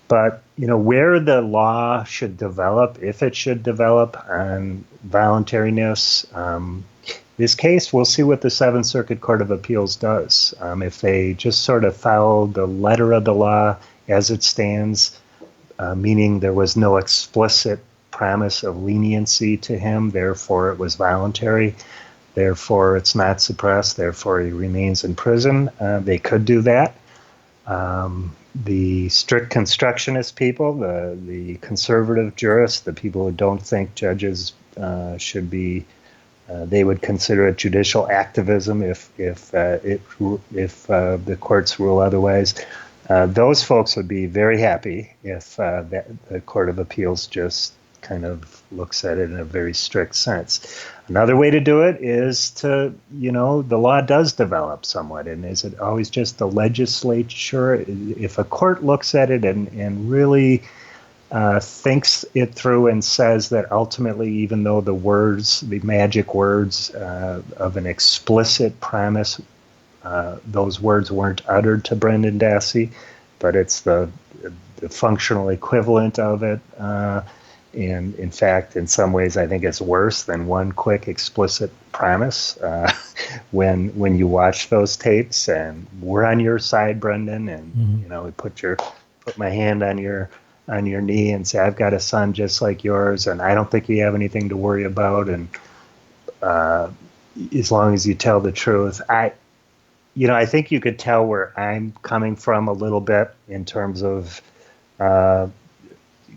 But, where the law should develop, if it should develop on voluntariness, this case, we'll see what the Seventh Circuit Court of Appeals does. If they just sort of follow the letter of the law as it stands, meaning there was no explicit promise of leniency to him, therefore it was voluntary, therefore it's not suppressed, therefore he remains in prison, they could do that. The strict constructionist people, the conservative jurists, the people who don't think judges should be They would consider it judicial activism if the courts rule otherwise. Those folks would be very happy if the Court of Appeals just kind of looks at it in a very strict sense. Another way to do it is to, the law does develop somewhat. And is it always just the legislature? If a court looks at it and really thinks it through and says that ultimately, even though the magic words of an explicit promise, those words weren't uttered to Brendan Dassey, but it's the functional equivalent of it. And in fact, in some ways, I think it's worse than one quick explicit promise. When you watch those tapes, and we're on your side, Brendan, and we put my hand on your knee and say, I've got a son just like yours, and I don't think you have anything to worry about. And as long as you tell the truth, I think you could tell where I'm coming from a little bit in terms of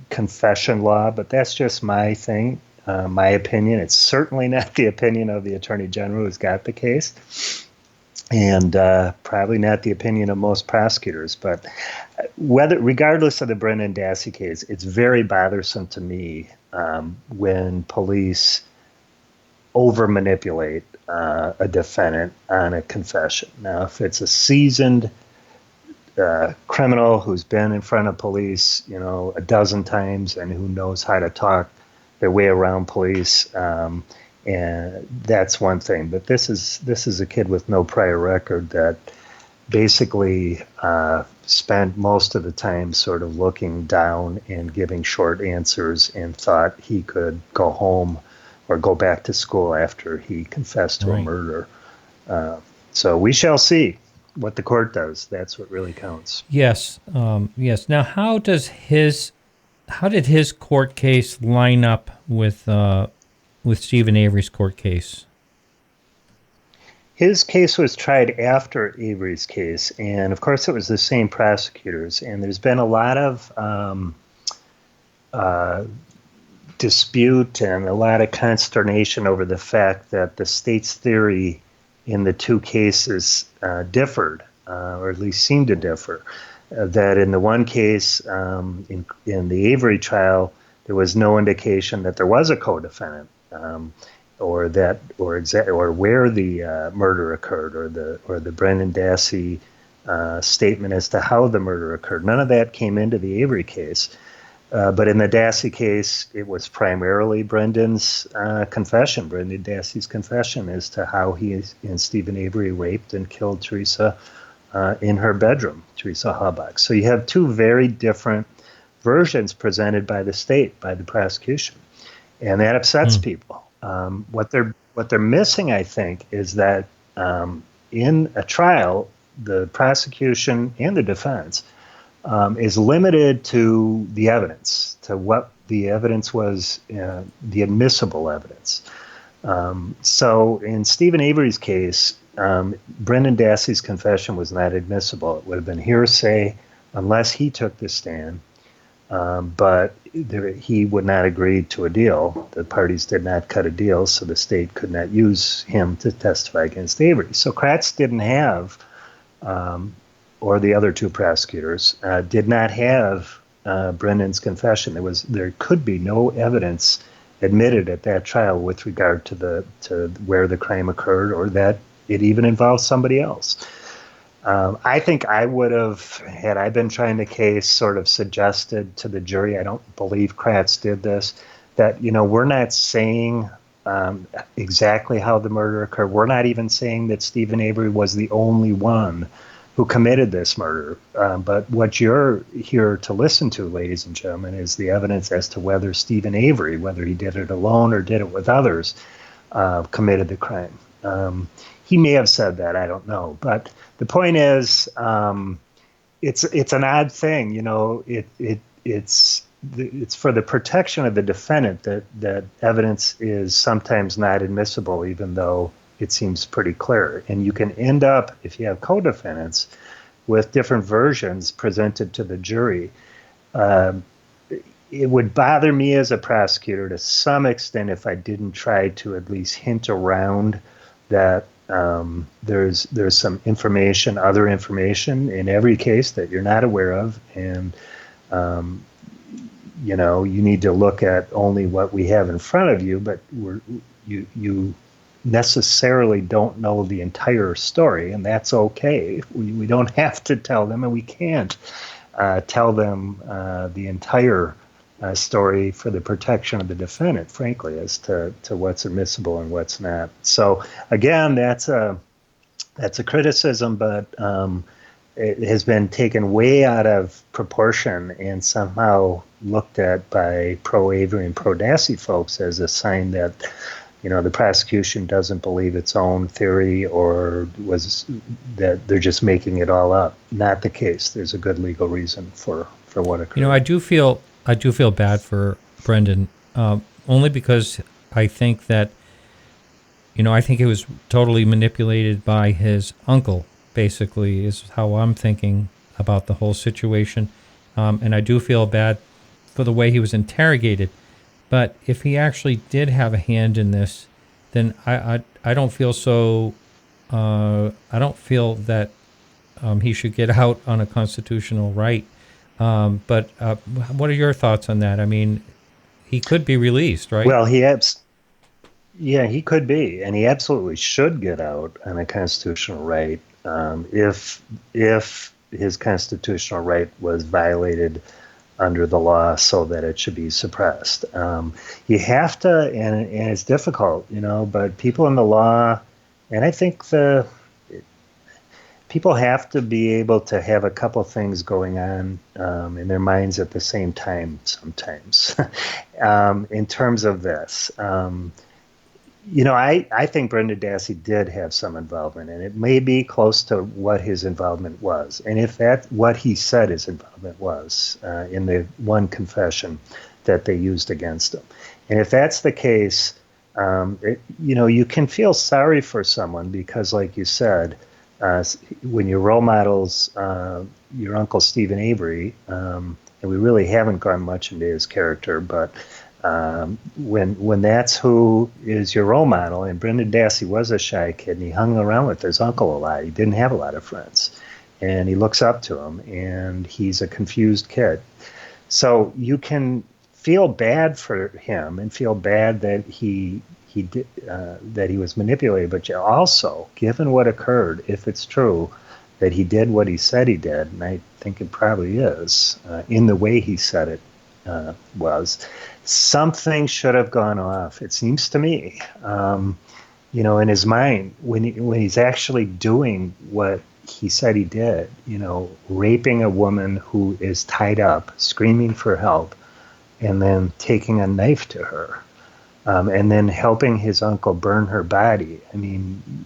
confession law, but that's just my thing, my opinion. It's certainly not the opinion of the Attorney General who's got the case, and probably not the opinion of most prosecutors. But regardless of the Brendan Dassey case, it's very bothersome to me when police over manipulate a defendant on a confession. Now, if it's a seasoned criminal who's been in front of police, a dozen times and who knows how to talk their way around police, and that's one thing. But this is a kid with no prior record that basically spent most of the time sort of looking down and giving short answers and thought he could go home or go back to school after he confessed to a murder. So we shall see what the court does. That's what really counts. Yes. Yes. Now, how did his court case line up with Steven Avery's court case? His case was tried after Avery's case, and of course it was the same prosecutors. And there's been a lot of dispute and a lot of consternation over the fact that the state's theory in the two cases differed, or at least seemed to differ. That in the one case, in the Avery trial, there was no indication that there was a co-defendant, or where the murder occurred, or the Brendan Dassey statement as to how the murder occurred. None of that came into the Avery case. But in the Dassey case, it was primarily Brendan's confession, Brendan Dassey's confession as to how he and Steven Avery raped and killed Teresa in her bedroom, Teresa Halbach. So you have two very different versions presented by the state, by the prosecution, and that upsets people. What they're missing, I think, is that in a trial, the prosecution and the defense is limited to the evidence, to what the evidence was, the admissible evidence. So in Steven Avery's case, Brendan Dassey's confession was not admissible. It would have been hearsay unless he took the stand, but he would not agree to a deal. The parties did not cut a deal, so the state could not use him to testify against Avery. So Kratz didn't have, or the other two prosecutors, did not have Brendan's confession. There could be no evidence admitted at that trial with regard to where the crime occurred, or that it even involved somebody else. I think I would have, had I been trying the case, sort of suggested to the jury, I don't believe Kratz did this, that, we're not saying exactly how the murder occurred. We're not even saying that Steven Avery was the only one who committed this murder. But what you're here to listen to, ladies and gentlemen, is the evidence as to whether Steven Avery, whether he did it alone or did it with others, committed the crime. He may have said that, I don't know. But the point is, it's an odd thing, it's for the protection of the defendant that evidence is sometimes not admissible, even though it seems pretty clear. And you can end up, if you have co-defendants, with different versions presented to the jury. it would bother me as a prosecutor to some extent if I didn't try to at least hint around that there's some information, other information in every case that you're not aware of, and you need to look at only what we have in front of you, but you necessarily don't know the entire story, and that's okay. We don't have to tell them, and we can't tell them the entire story for the protection of the defendant, frankly, as to what's admissible and what's not. So again, that's a criticism, but it has been taken way out of proportion and somehow looked at by pro-Avery and pro-Dassey folks as a sign that the prosecution doesn't believe its own theory, or was that they're just making it all up. Not the case. There's a good legal reason for what occurred. I do feel bad for Brendan, only because I think that, I think it was totally manipulated by his uncle, basically, is how I'm thinking about the whole situation. And I do feel bad for the way he was interrogated. But if he actually did have a hand in this, then I don't feel so. I don't feel that he should get out on a constitutional right. But what are your thoughts on that? I mean, he could be released, right? Well, he could be, and he absolutely should get out on a constitutional right if his constitutional right was violated under the law, so that it should be suppressed. You have to, and it's difficult, but people in the law, and I think people have to be able to have a couple things going on in their minds at the same time sometimes. In terms of this, I think Brendan Dassey did have some involvement, and it may be close to what his involvement was. And if that's what he said his involvement was in the one confession that they used against him. And if that's the case, you can feel sorry for someone because, like you said, when your role models, your uncle Steven Avery, and we really haven't gone much into his character, but when that's who is your role model, and Brendan Dassey was a shy kid, and he hung around with his uncle a lot. He didn't have a lot of friends, and he looks up to him, and he's a confused kid. So you can feel bad for him and feel bad that he did, that he was manipulated, but you also, given what occurred, if it's true that he did what he said he did, and I think it probably is, in the way he said it was, something should have gone off, it seems to me, in his mind, when he's actually doing what he said he did, raping a woman who is tied up, screaming for help, and then taking a knife to her, and then helping his uncle burn her body. I mean,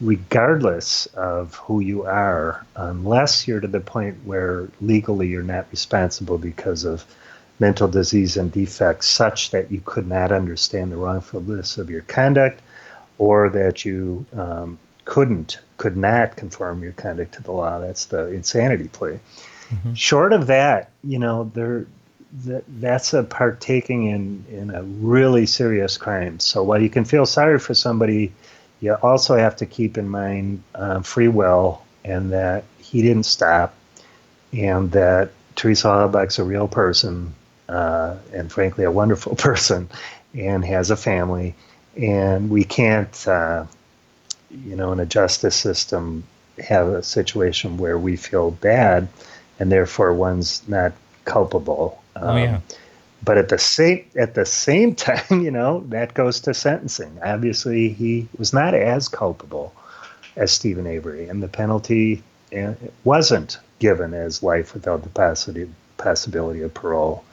regardless of who you are, unless you're to the point where legally you're not responsible because of mental disease and defects such that you could not understand the wrongfulness of your conduct, or that you could not conform your conduct to the law. That's the insanity plea. Mm-hmm. Short of that, that's a partaking in a really serious crime. So while you can feel sorry for somebody, you also have to keep in mind free will, and that he didn't stop, and that Teresa Halbach's a real person, and frankly a wonderful person, and has a family. And we can't, in a justice system, have a situation where we feel bad and therefore one's not culpable. But at the same time, that goes to sentencing. Obviously, he was not as culpable as Steven Avery, and the penalty wasn't given as life without the possibility of parole,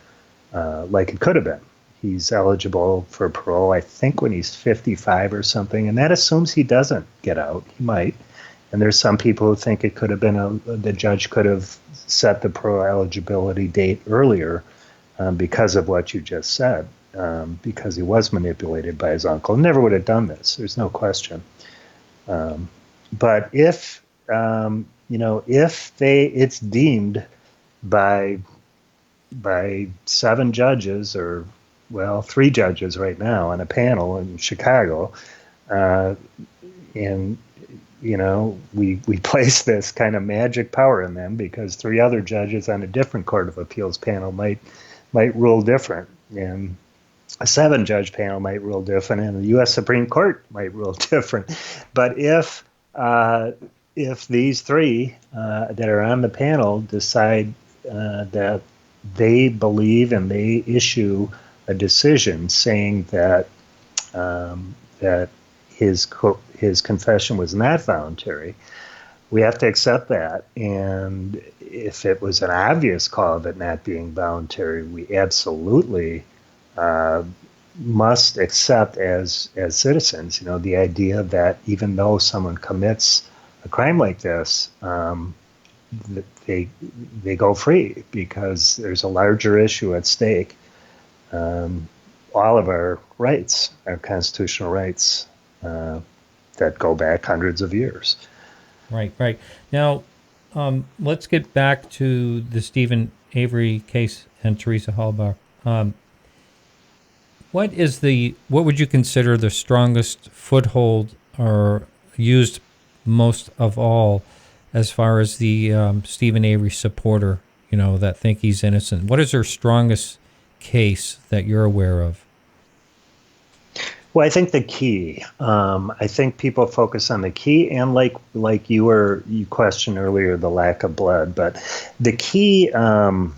like it could have been. He's eligible for parole, I think, when he's 55 or something, and that assumes he doesn't get out. He might. And there's some people who think it could have been the judge could have set the parole eligibility date earlier because of what you just said, because he was manipulated by his uncle. Never would have done this. There's no question. But if, it's deemed by by 7 judges, or, well, 3 judges right now on a panel in Chicago. And, we place this kind of magic power in them because 3 other judges on a different Court of Appeals panel might rule different. And a 7-judge panel might rule different, and the U.S. Supreme Court might rule different. But if these 3 that are on the panel decide that they believe and they issue a decision saying that that his confession was not voluntary, we have to accept that. And if it was an obvious call of it not being voluntary, we absolutely must accept as citizens, the idea that even though someone commits a crime like this, they go free because there's a larger issue at stake. All of our rights, our constitutional rights, that go back hundreds of years. Right. Now, let's get back to the Steven Avery case and Teresa Halbach. What would you consider the strongest foothold or used most of all as far as the Steven Avery supporter, that think he's innocent? What is their strongest case that you're aware of? Well, I think the key. I think people focus on the key, and like you questioned earlier, the lack of blood. But the key, the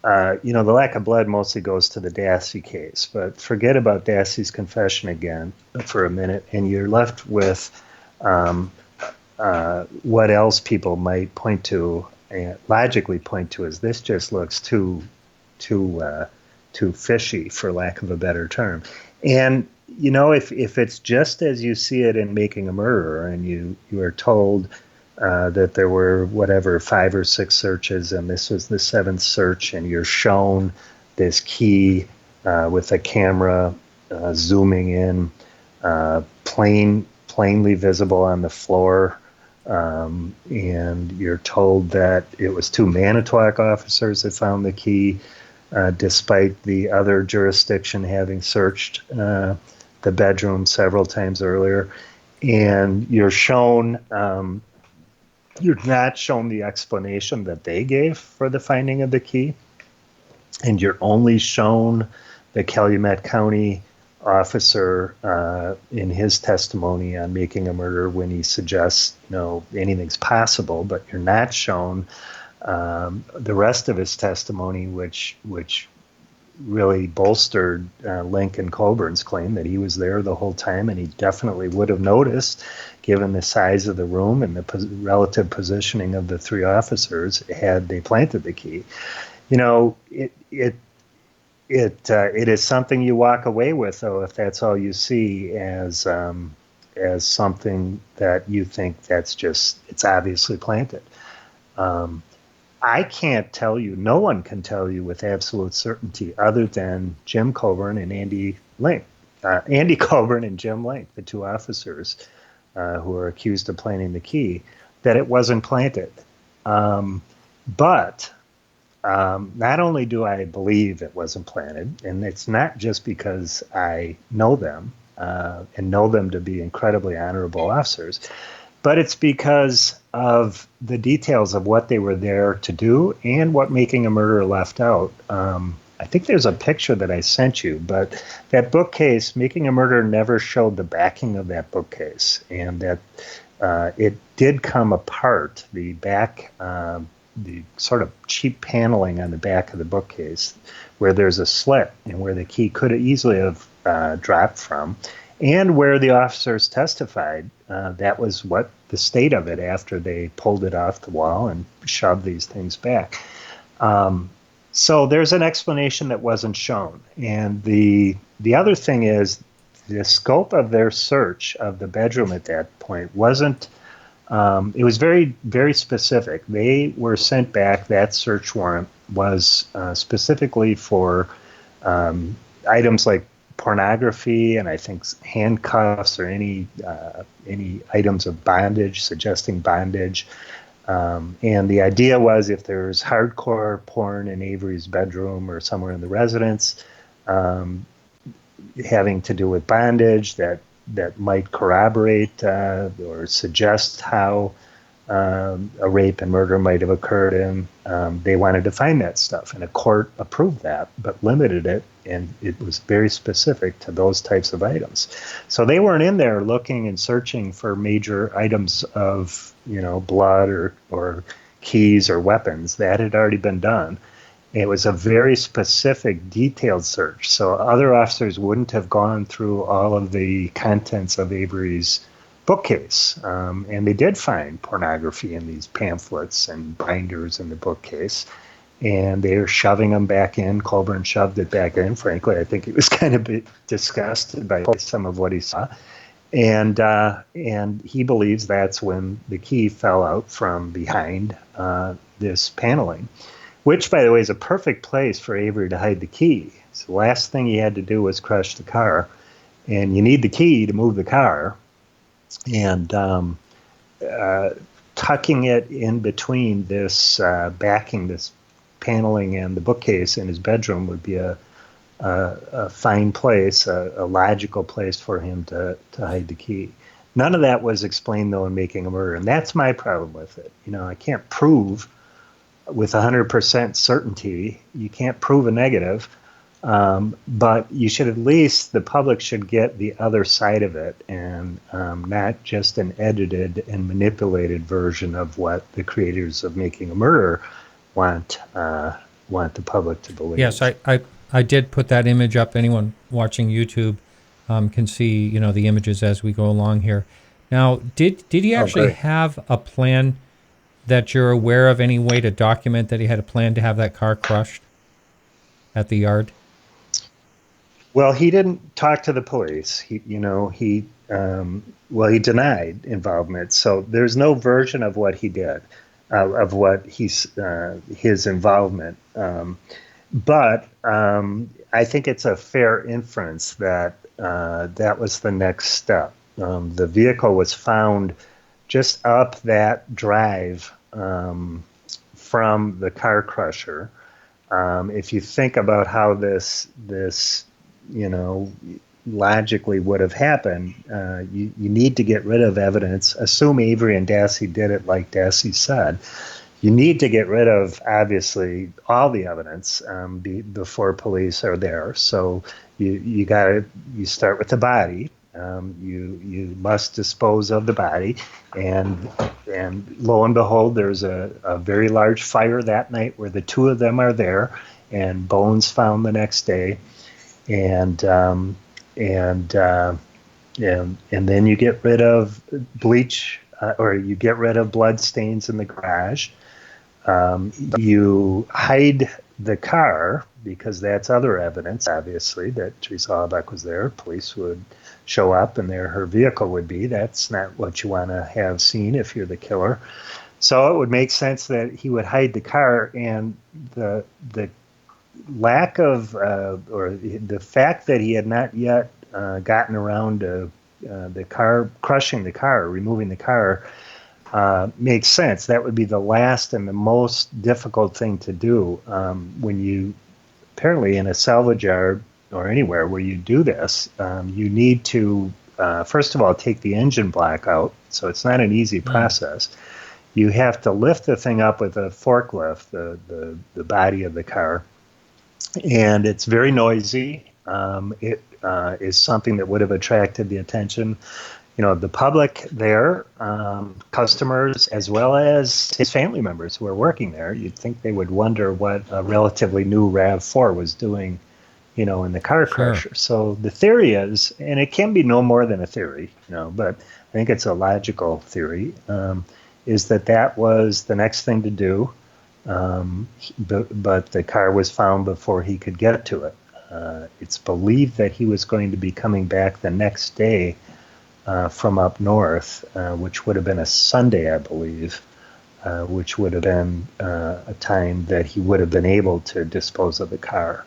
lack of blood mostly goes to the Dassey case. But forget about Dassey's confession again for a minute, and you're left with what else people might point to and logically point to as this just looks too fishy, for lack of a better term. And, if it's just as you see it in Making a Murderer, and you are told that there were, 5 or 6 searches, and this was the 7th search, and you're shown this key with a camera zooming in, plainly visible on the floor, and you're told that it was 2 Manitowoc officers that found the key, despite the other jurisdiction having searched the bedroom several times earlier. And you're not shown the explanation that they gave for the finding of the key. And you're only shown the Calumet County officer in his testimony on Making a Murder when he suggests, anything's possible, but you're not shown the rest of his testimony, which really bolstered Lincoln Colburn's claim that he was there the whole time, and he definitely would have noticed, given the size of the room and the relative positioning of the 3 officers, had they planted the key. It is something you walk away with, though, if that's all you see as something that you think it's obviously planted. I can't tell you, no one can tell you with absolute certainty, other than Jim Colburn and Andy Link. Andy Colburn and Jim Link, the 2 officers who are accused of planting the key, that it wasn't planted. But not only do I believe it wasn't planted, and it's not just because I know them and know them to be incredibly honorable officers, but it's because of the details of what they were there to do and what Making a Murderer left out. I think there's a picture that I sent you, but that bookcase, Making a Murderer never showed the backing of that bookcase, and that it did come apart. The back, the sort of cheap paneling on the back of the bookcase, where there's a slit and where the key could easily have dropped from, and where the officers testified, that was what the state of it after they pulled it off the wall and shoved these things back. So there's an explanation that wasn't shown. And the other thing is the scope of their search of the bedroom at that point wasn't, it was very, very specific. They were sent back, that search warrant was specifically for items like pornography, and I think handcuffs or any items of bondage, suggesting bondage, And the idea was if there's hardcore porn in Avery's bedroom or somewhere in the residence, having to do with bondage, that might corroborate or suggest how a rape and murder might have occurred in. They wanted to find that stuff, and a court approved that, but limited it, and it was very specific to those types of items. So they weren't in there looking and searching for major items of, blood or keys or weapons. That had already been done. It was a very specific, detailed search. So other officers wouldn't have gone through all of the contents of Avery's bookcase. And they did find pornography in these pamphlets and binders in the bookcase. And they were shoving them back in. Colburn shoved it back in. Frankly, I think he was kind of disgusted by some of what he saw. And he believes that's when the key fell out from behind this paneling, which, by the way, is a perfect place for Avery to hide the key. So the last thing he had to do was crush the car. And you need the key to move the car. And tucking it in between this backing, this paneling and the bookcase in his bedroom would be a fine place, a logical place for him to hide the key. None of that was explained, though, in Making a Murder. And that's my problem with it. I can't prove with 100% certainty. You can't prove a negative. But you should at least, the public should get the other side of it, and not just an edited and manipulated version of what the creators of Making a Murder want the public to believe. Yes, I did put that image up. Anyone watching YouTube can see, the images as we go along here. Now, did he actually have a plan that you're aware of, any way to document that he had a plan to have that car crushed at the yard? Well, he didn't talk to the police. He denied involvement. So there's no version of what he did, of what his involvement. But I think it's a fair inference that that was the next step. The vehicle was found just up that drive from the car crusher. If you think about how this logically would have happened, you need to get rid of evidence. Assume Avery and Dassey did it like Dassey said. You need to get rid of, obviously, all the evidence before police are there. So you start with the body. You must dispose of the body, and lo and behold, there's a very large fire that night where the two of them are there, and bones found the next day, and then you get rid of bleach, or you get rid of blood stains in the garage. You hide the car because that's other evidence, obviously, that Teresa Halbach was there. Police would show up and there her vehicle would be. That's not what you want to have seen if you're the killer. So it would make sense that he would hide the car, and the lack of or the fact that he had not yet gotten around to the car, crushing the car, removing the car, makes sense. That would be the last and the most difficult thing to do when you, apparently in a salvage yard or anywhere where you do this, you need to, first of all, take the engine block out. So it's not an easy process. You have to lift the thing up with a forklift, the body of the car. And it's very noisy. It is something that would have attracted the attention, the public there, customers, as well as his family members who are working there. You'd think they would wonder what a relatively new RAV4 was doing, in the car crusher. So the theory is, and it can be no more than a theory, but I think it's a logical theory, is that was the next thing to do. But the car was found before he could get to it. It's believed that he was going to be coming back the next day from up north, which would have been a Sunday, I believe, which would have been a time that he would have been able to dispose of the car.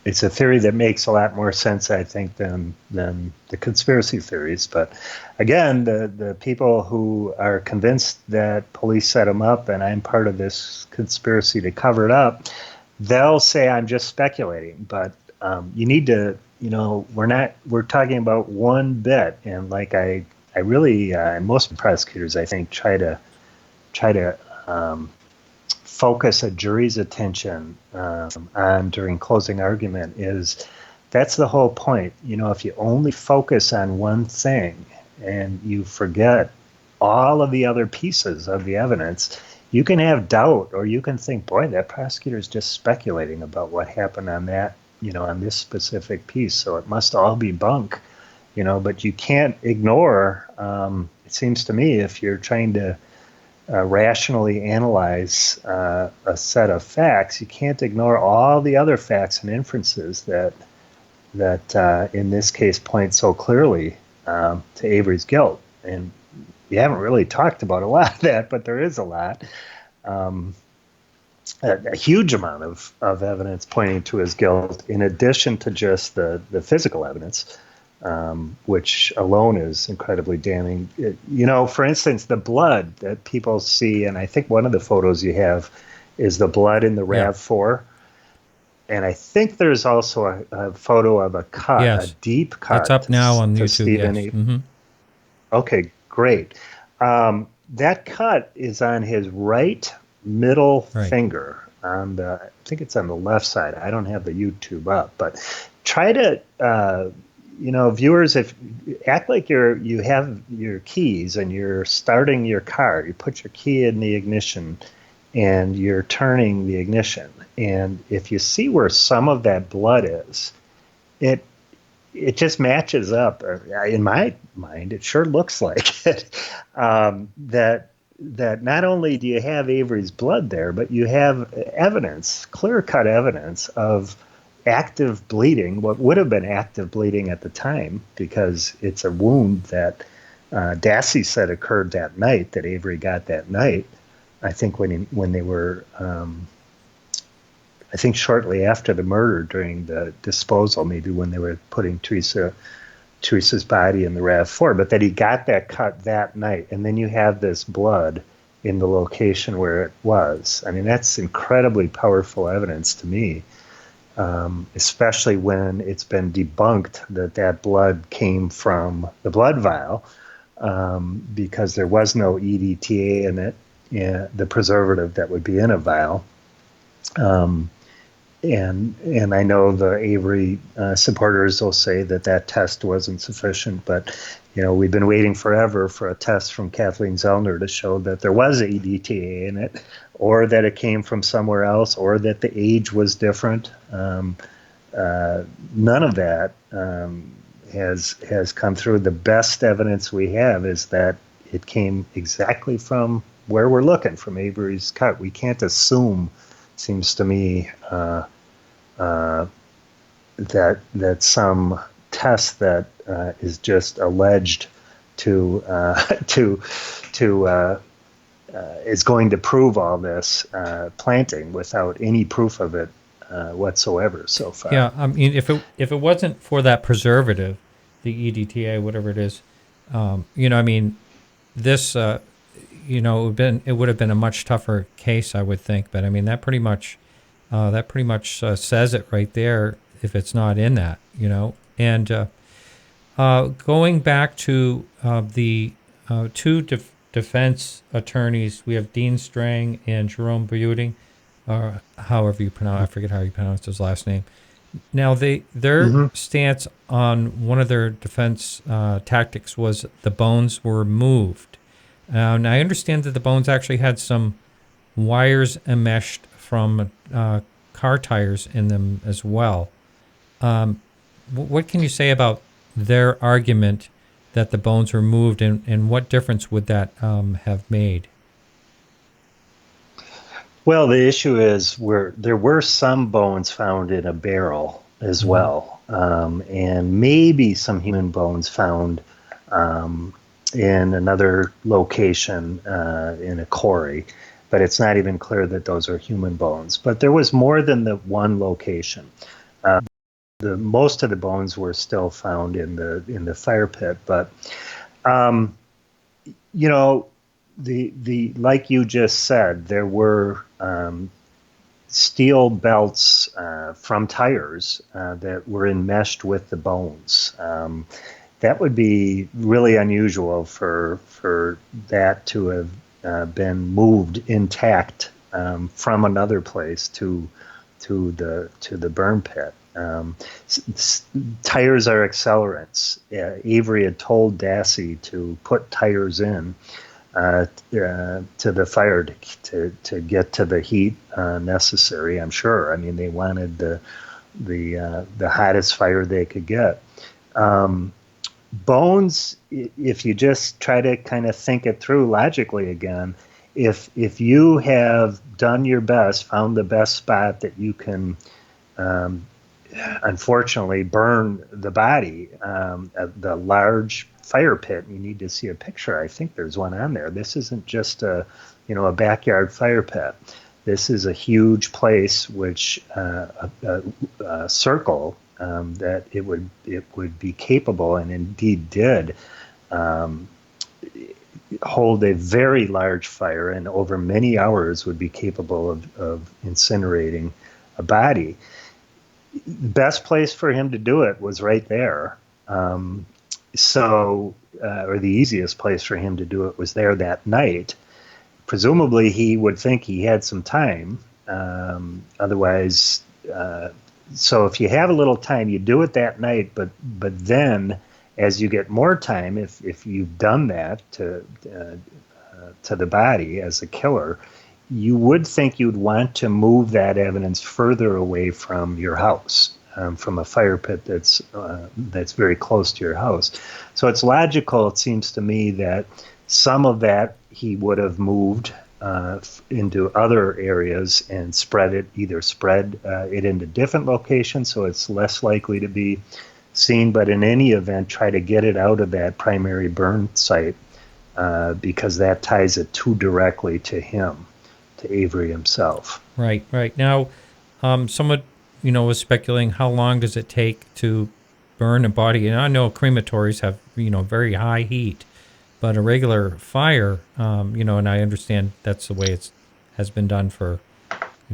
it's a theory that makes a lot more sense, I think, than the conspiracy theories. But again, the people who are convinced that police set them up and I'm part of this conspiracy to cover it up, they'll say I'm just speculating. But you need to, we're talking about one bit, and like I really, most prosecutors, I think, try to focus a jury's attention on during closing argument is that's the whole point. If you only focus on one thing and you forget all of the other pieces of the evidence, you can have doubt, or you can think, boy, that prosecutor is just speculating about what happened on that, on this specific piece. So it must all be bunk, but you can't ignore, it seems to me, if you're trying to rationally analyze a set of facts, you can't ignore all the other facts and inferences that in this case point so clearly to Avery's guilt. And we haven't really talked about a lot of that, but there is a lot. A huge amount of evidence pointing to his guilt, in addition to just the physical evidence. Which alone is incredibly damning. For instance, the blood that people see, and I think one of the photos you have is the blood in the RAV4. And I think there's also a photo of a cut, a deep cut. It's up now on YouTube. Steven Yes. Mm-hmm. Okay, great. That cut is on his right middle finger. I think it's on the left side. I don't have the YouTube up, but try to... viewers, if act like you have your keys and you're starting your car, you put your key in the ignition and you're turning the ignition. And if you see where some of that blood is, it just matches up. In my mind, it sure looks like it. That not only do you have Avery's blood there, but you have evidence, clear-cut evidence of active bleeding, what would have been active bleeding at the time, because it's a wound that Dassey said occurred that night, that Avery got that night. I think when they were, I think shortly after the murder, during the disposal, maybe when they were putting Teresa's body in the RAV4, but that he got that cut that night. And then you have this blood in the location where it was. I mean, that's incredibly powerful evidence to me. Especially when it's been debunked that blood came from the blood vial, because there was no EDTA in it, the preservative that would be in a vial. And I know the Avery supporters will say that test wasn't sufficient, but we've been waiting forever for a test from Kathleen Zellner to show that there was a EDTA in it, or that it came from somewhere else, or that the age was different. None of that has come through. The best evidence we have is that it came exactly from where we're looking, from Avery's cut. We can't assume, seems to me, that some test that is just alleged to is going to prove all this planting without any proof of it whatsoever so far. Yeah, I mean, if it wasn't for that preservative, the EDTA, whatever it is, this, it would have been a much tougher case, I would think. But I mean, that pretty much says it right there. If it's not in that, and going back to the two defense attorneys, we have Dean Strang and Jerome Buting, or however you pronounce. I forget how you pronounce his last name. Now, their stance on one of their defense tactics was the bones were moved. And I understand that the bones actually had some wires enmeshed from car tires in them as well. What can you say about their argument that the bones were moved, and what difference would that have made? Well, the issue is there were some bones found in a barrel as well, and maybe some human bones found in another location in a quarry, but it's not even clear that those are human bones. But there was more than the one location. the most of the bones were still found in the fire pit. But um, you know, the like you just said, there were steel belts from tires that were enmeshed with the bones. That would be really unusual for that to have been moved intact from another place to the burn pit. Tires are accelerants. Avery had told Dassey to put tires in to the fire to get to the heat necessary. I'm sure. I mean, they wanted the hottest fire they could get. Bones, if you just try to kind of think it through logically again, if you have done your best, found the best spot that you can, unfortunately, burn the body, the large fire pit, you need to see a picture. I think there's one on there. This isn't just a backyard fire pit. This is a huge place, which a circle that it would be capable, and indeed did, hold a very large fire, and over many hours would be capable of incinerating a body. The best place for him to do it was right there. Or the easiest place for him to do it was there that night. Presumably, he would think he had some time. Otherwise, so if you have a little time, you do it that night. But then, as you get more time, if you've done that to the body as a killer, you would think you'd want to move that evidence further away from your house, from a fire pit that's very close to your house. So it's logical, it seems to me, that some of that he would have moved into other areas and spread it into different locations, so it's less likely to be seen. But in any event, try to get it out of that primary burn site because that ties it too directly to him, to Avery himself. Right. Now, someone was speculating, how long does it take to burn a body? And I know crematories have very high heat, but a regular fire, and I understand that's the way it has been done for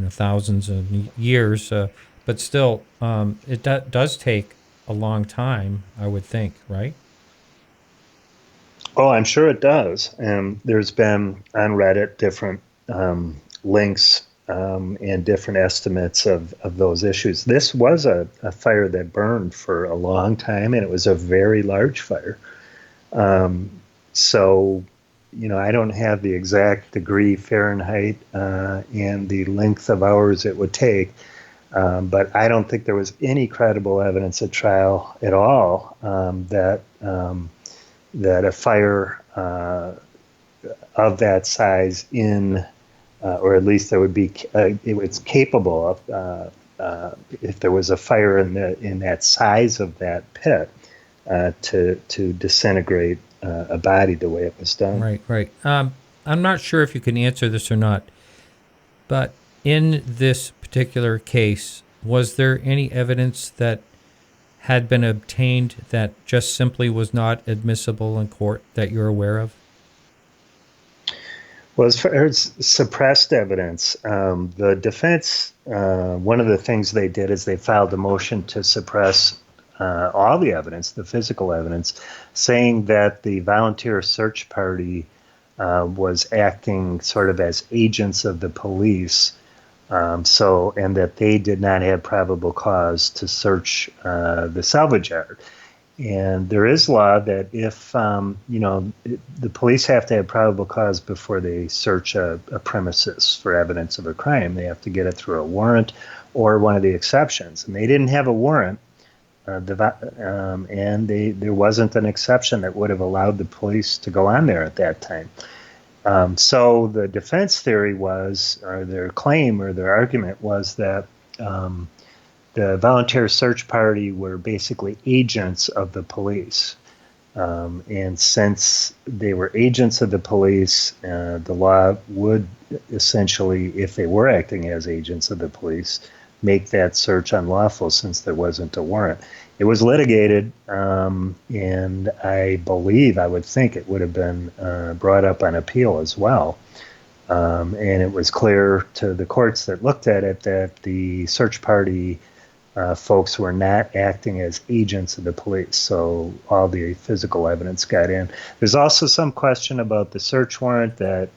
thousands of years. But still, it does take a long time, I would think, right? Oh, I'm sure it does. There's been on Reddit different links and different estimates of those issues. This was a fire that burned for a long time, and it was a very large fire. So, I don't have the exact degree Fahrenheit and the length of hours it would take, but I don't think there was any credible evidence at trial at all that a fire of that size or at least there would be, it was capable of, if there was a fire in that size of that pit, to disintegrate a body the way it was done. Right. I'm not sure if you can answer this or not, but in this particular case, was there any evidence that had been obtained that just simply was not admissible in court that you're aware of? Well, as far as suppressed evidence, the defense, one of the things they did is they filed a motion to suppress all the evidence, the physical evidence, saying that the volunteer search party was acting sort of as agents of the police, and that they did not have probable cause to search the salvage yard. And there is law that if, the police have to have probable cause before they search a premises for evidence of a crime. They have to get it through a warrant or one of the exceptions. And they didn't have a warrant, and there wasn't an exception that would have allowed the police to go on there at that time. So the defense theory was, or their claim or their argument was that the volunteer search party were basically agents of the police. And since they were agents of the police, the law would essentially, if they were acting as agents of the police, make that search unlawful since there wasn't a warrant. It was litigated, and I would think it would have been brought up on appeal as well. And it was clear to the courts that looked at it that the search party folks were not acting as agents of the police, so all the physical evidence got in. There's also some question about the search warrant that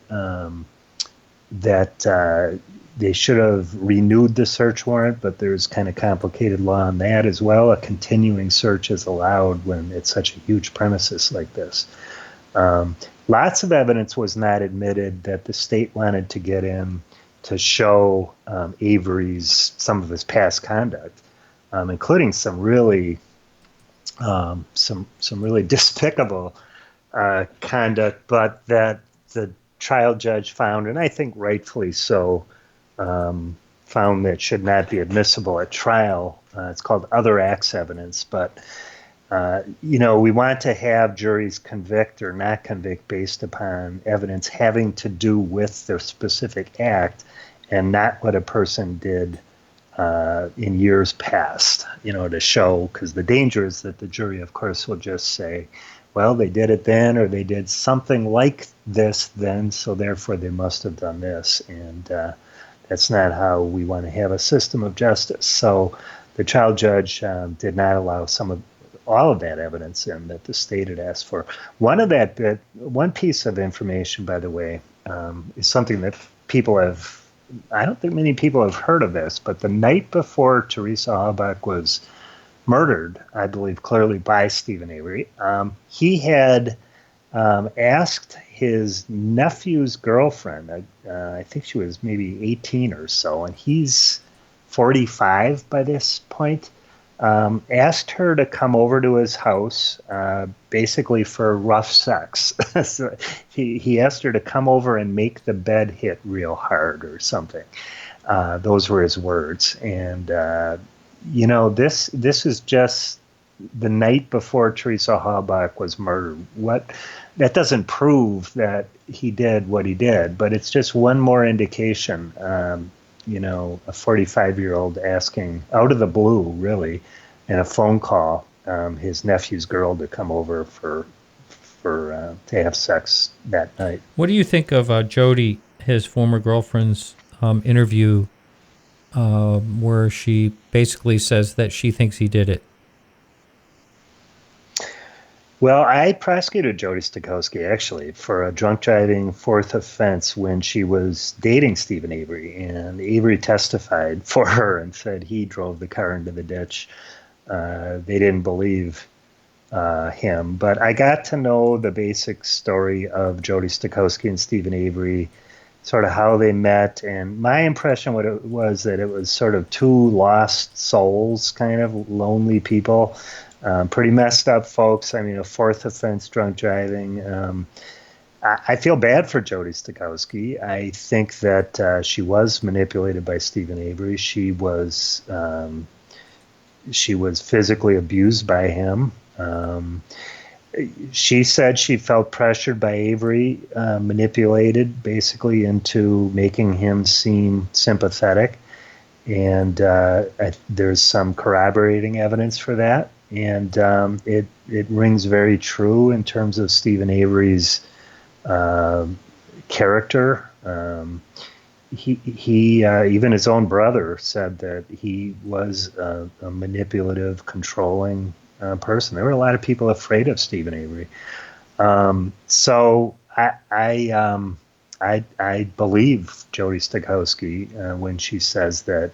they should have renewed the search warrant, but there's kind of complicated law on that as well. A continuing search is allowed when it's such a huge premises like this. Lots of evidence was not admitted that the state wanted to get in to show Avery's some of his past conduct, including some really despicable conduct, but that the trial judge found, and I think rightfully so, found that should not be admissible at trial. It's called other acts evidence, but we want to have juries convict or not convict based upon evidence having to do with their specific act and not what a person did in years past, to show, because the danger is that the jury, of course, will just say, well, they did it then, or they did something like this then, so therefore they must have done this. And that's not how we want to have a system of justice. So the trial judge did not allow all of that evidence in that the state had asked for. One piece of information, by the way, is something that I don't think many people have heard of this, but the night before Teresa Halbach was murdered, I believe clearly by Steven Avery, he had asked his nephew's girlfriend, I think she was maybe 18 or so, and he's 45 by this point, asked her to come over to his house, basically for rough sex. So he asked her to come over and make the bed hit real hard or something. Those were his words. And, this is just the night before Teresa Halbach was murdered. That doesn't prove that he did what he did, but it's just one more indication. A 45-year-old asking out of the blue, really, in a phone call, his nephew's girl to come over to have sex that night. What do you think of Jody, his former girlfriend's interview, where she basically says that she thinks he did it? Well, I prosecuted Jody Stokowski, actually, for a drunk driving fourth offense when she was dating Steven Avery. And Avery testified for her and said he drove the car into the ditch. They didn't believe him. But I got to know the basic story of Jody Stokowski and Steven Avery, sort of how they met. And my impression was that it was sort of two lost souls, kind of lonely people. Pretty messed up folks. I mean, a fourth offense, drunk driving. I feel bad for Jody Stokowski. I think that she was manipulated by Steven Avery. She was physically abused by him. She said she felt pressured by Avery, manipulated basically into making him seem sympathetic. And there's some corroborating evidence for that. And it rings very true in terms of Steven Avery's character. He even his own brother said that he was a manipulative, controlling person. There were a lot of people afraid of Steven Avery. So I believe Jody Stokowski when she says that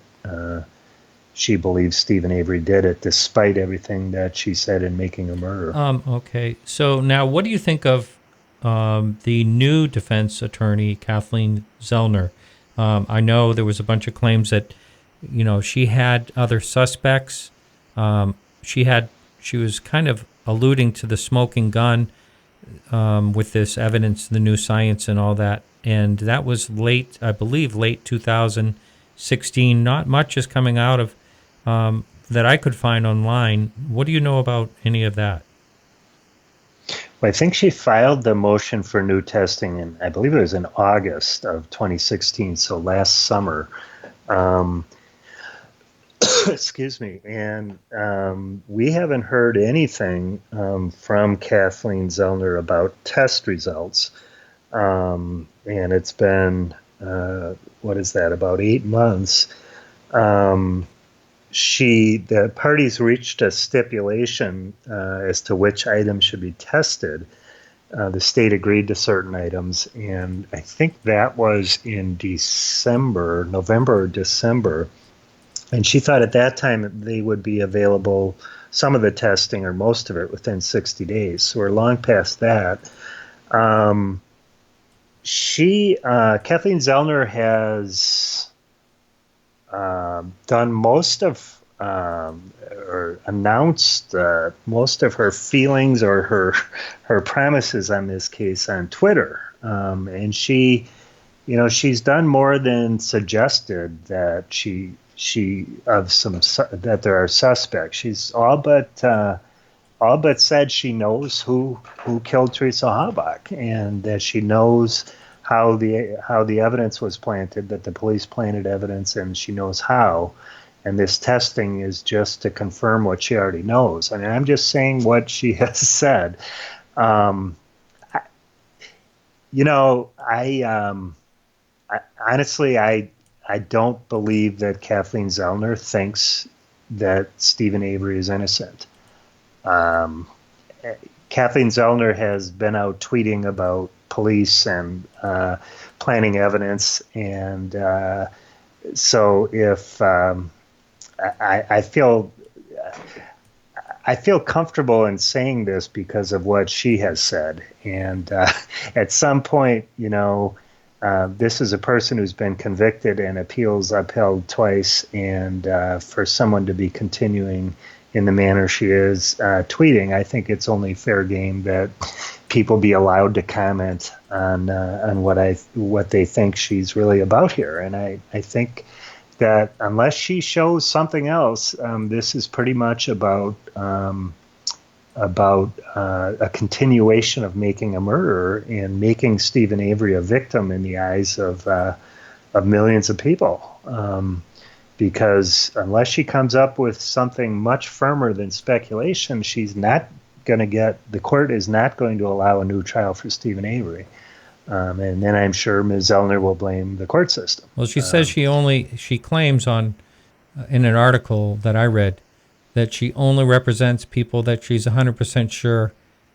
she believes Steven Avery did it, despite everything that she said in Making a Murderer. Okay. So now, what do you think of the new defense attorney, Kathleen Zellner? I know there was a bunch of claims that, she had other suspects. She was kind of alluding to the smoking gun with this evidence, the new science and all that. And that was late 2016. Not much is coming out of that I could find online. What do you know about any of that? Well, I think she filed the motion for new testing in, I believe it was in August of 2016, so last summer. excuse me, and we haven't heard anything from Kathleen Zellner about test results. And it's been, what is that, about 8 months. The parties reached a stipulation as to which items should be tested. The state agreed to certain items, and I think that was in November or December. And she thought at that time they would be available, some of the testing or most of it, within 60 days. So we're long past that. Kathleen Zellner has done most of, or announced most of her feelings or her promises on this case on Twitter. And she's done more than suggested that that there are suspects. She's all but said she knows who killed Teresa Halbach, and that she knows how the evidence was planted, that the police planted evidence, and she knows how. And this testing is just to confirm what she already knows. I mean, I'm just saying what she has said. Honestly, I don't believe that Kathleen Zellner thinks that Steven Avery is innocent. Kathleen Zellner has been out tweeting about police and planting evidence, and so if I feel comfortable in saying this because of what she has said, and at some point, this is a person who's been convicted and appeals upheld twice, and for someone to be continuing in the manner she is tweeting, I think it's only fair game that people be allowed to comment on what they think she's really about here. And I think that unless she shows something else, this is pretty much about a continuation of making a murderer and making Steven Avery a victim in the eyes of millions of people. Because unless she comes up with something much firmer than speculation, she's not going to the court is not going to allow a new trial for Steven Avery. And then I'm sure Ms. Zellner will blame the court system. Well, she says she claims in an article that I read that she only represents people that she's 100% sure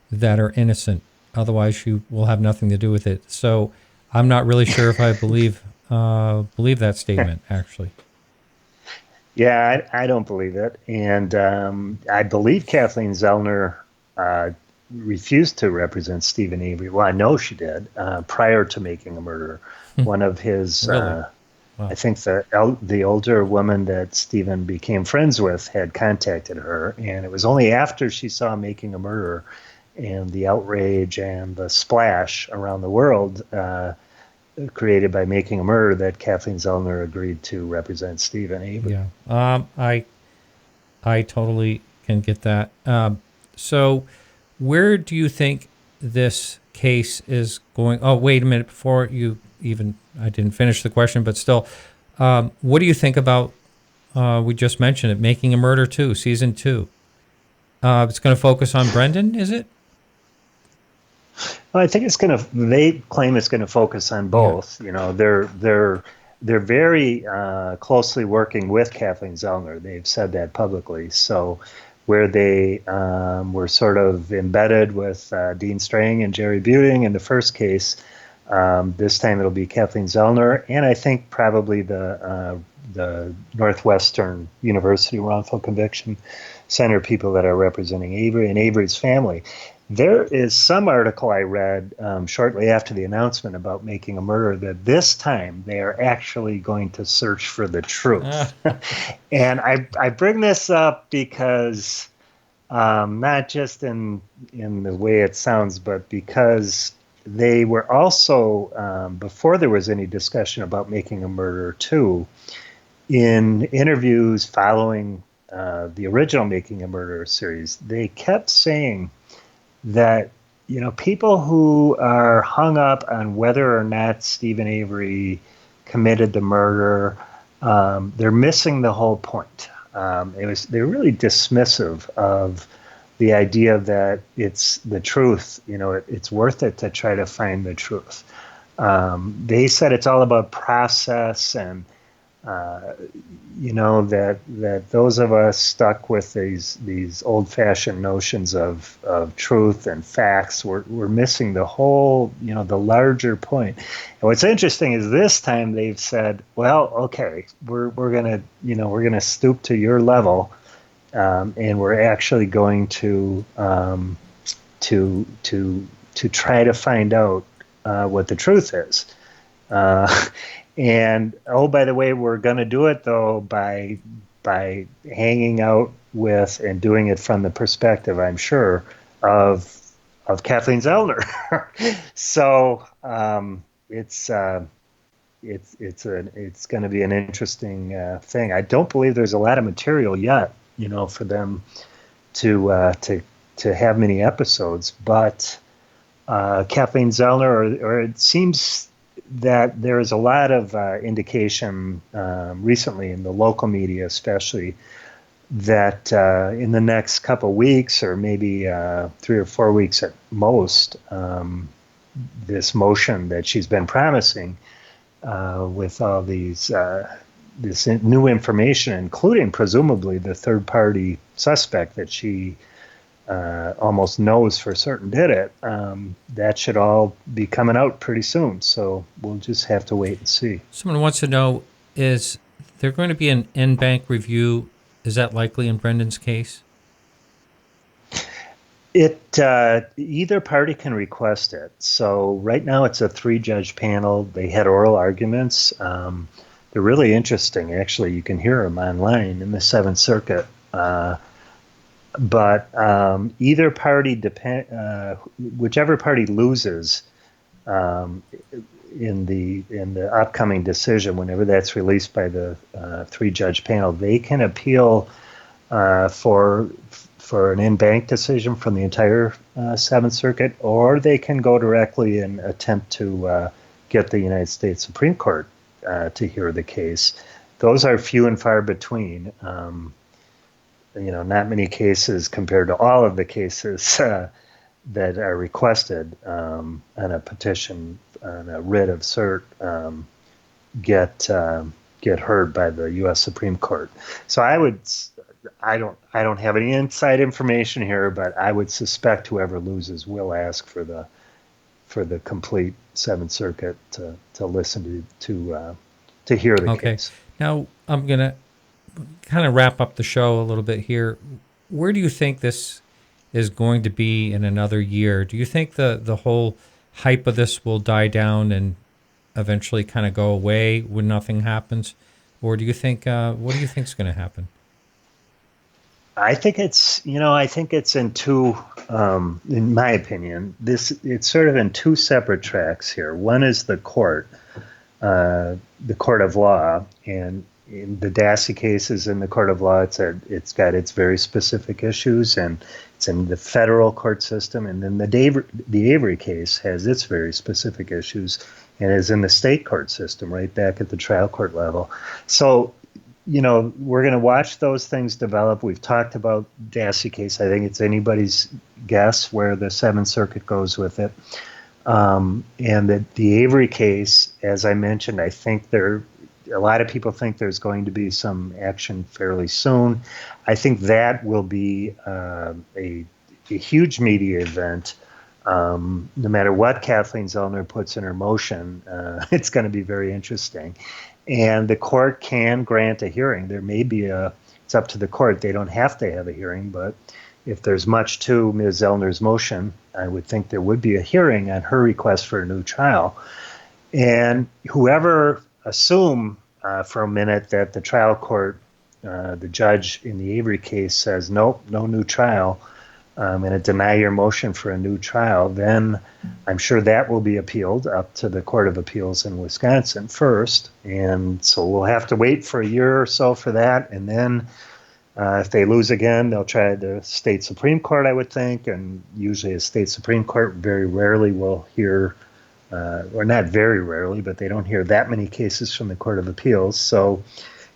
that are innocent. Otherwise, she will have nothing to do with it. So I'm not really sure if I believe that statement, actually. Yeah, I don't believe it. And I believe Kathleen Zellner refused to represent Steven Avery. Well, I know she did prior to Making a Murderer. One of his, really? Wow. I think the older woman that Steven became friends with had contacted her, and it was only after she saw Making a Murderer and the outrage and the splash around the world created by Making a Murderer that Kathleen Zellner agreed to represent Steven Avery. Yeah, I totally can get that. So where do you think this case is going? Oh, wait a minute. Before you even, I didn't finish the question, but still, what do you think about, we just mentioned it, Making a Murder 2, Season 2? It's going to focus on Brendan, is it? Well, I think they claim it's going to focus on both. Yeah. They're very closely working with Kathleen Zellner. They've said that publicly. So where they were sort of embedded with Dean Strang and Jerry Buting in the first case, this time it'll be Kathleen Zellner, and I think probably the Northwestern University Wrongful Conviction Center people that are representing Avery and Avery's family. There is some article I read shortly after the announcement about Making a Murderer that this time they are actually going to search for the truth. And I bring this up because not just in the way it sounds, but because they were also, before there was any discussion about Making a Murderer 2, in interviews following the original Making a Murderer series, they kept saying that, people who are hung up on whether or not Steven Avery committed the murder, they're missing the whole point. They're really dismissive of the idea that it's the truth. It's worth it to try to find the truth. They said it's all about process, and that those of us stuck with these old-fashioned notions of truth and facts, we're missing the whole, the larger point. And what's interesting is this time they've said, well, okay, we're gonna stoop to your level, and we're actually going to try to find out what the truth is. And oh, by the way, we're going to do it though by hanging out with and doing it from the perspective, I'm sure, of Kathleen Zellner. So it's going to be an interesting thing. I don't believe there's a lot of material yet, for them to have many episodes, but Kathleen Zellner, or it seems that there is a lot of indication recently in the local media, especially, that in the next couple of weeks, or maybe 3 or 4 weeks at most, this motion that she's been promising with all these this new information, including presumably the third-party suspect that she almost knows for certain did it, that should all be coming out pretty soon. So we'll just have to wait and see. Someone wants to know, is there going to be an en-banc review? Is that likely in Brendan's case? Either party can request it. So right now it's a 3-judge panel. They had oral arguments. They're really interesting. Actually, you can hear them online in the Seventh Circuit. But either party, whichever party loses in the upcoming decision, whenever that's released by the 3-judge panel, they can appeal for an en-banc decision from the entire Seventh Circuit, or they can go directly and attempt to get the United States Supreme Court to hear the case. Those are few and far between. Not many cases compared to all of the cases that are requested on a petition, on a writ of cert, get heard by the U.S. Supreme Court. So I don't have any inside information here, but I would suspect whoever loses will ask for the complete Seventh Circuit to listen to hear the case. Now I'm gonna kind of wrap up the show a little bit here. Where do you think this is going to be in another year? Do you think the whole hype of this will die down and eventually kind of go away when nothing happens? Or do you think, what do you think is going to happen? I think it's in two, in my opinion, it's sort of in two separate tracks here. One is the court of law, and in the Dassey case is in the court of law. It's got its very specific issues, and it's in the federal court system. And then the Avery case has its very specific issues and is in the state court system, right back at the trial court level. So, we're going to watch those things develop. We've talked about Dassey case. I think it's anybody's guess where the Seventh Circuit goes with it. And the Avery case, as I mentioned, I think a lot of people think there's going to be some action fairly soon. I think that will be a huge media event. No matter what Kathleen Zellner puts in her motion, it's going to be very interesting. And the court can grant a hearing. There may be it's up to the court. They don't have to have a hearing, but if there's much to Ms. Zellner's motion, I would think there would be a hearing on her request for a new trial. And whoever assume for a minute that the trial court, the judge in the Avery case says, nope, no new trial, I'm going to deny your motion for a new trial, then I'm sure that will be appealed up to the Court of Appeals in Wisconsin first. And so we'll have to wait for a year or so for that. And then if they lose again, they'll try the state Supreme Court, I would think. And usually a state Supreme Court very rarely will hear, or not very rarely, but they don't hear that many cases from the Court of Appeals. So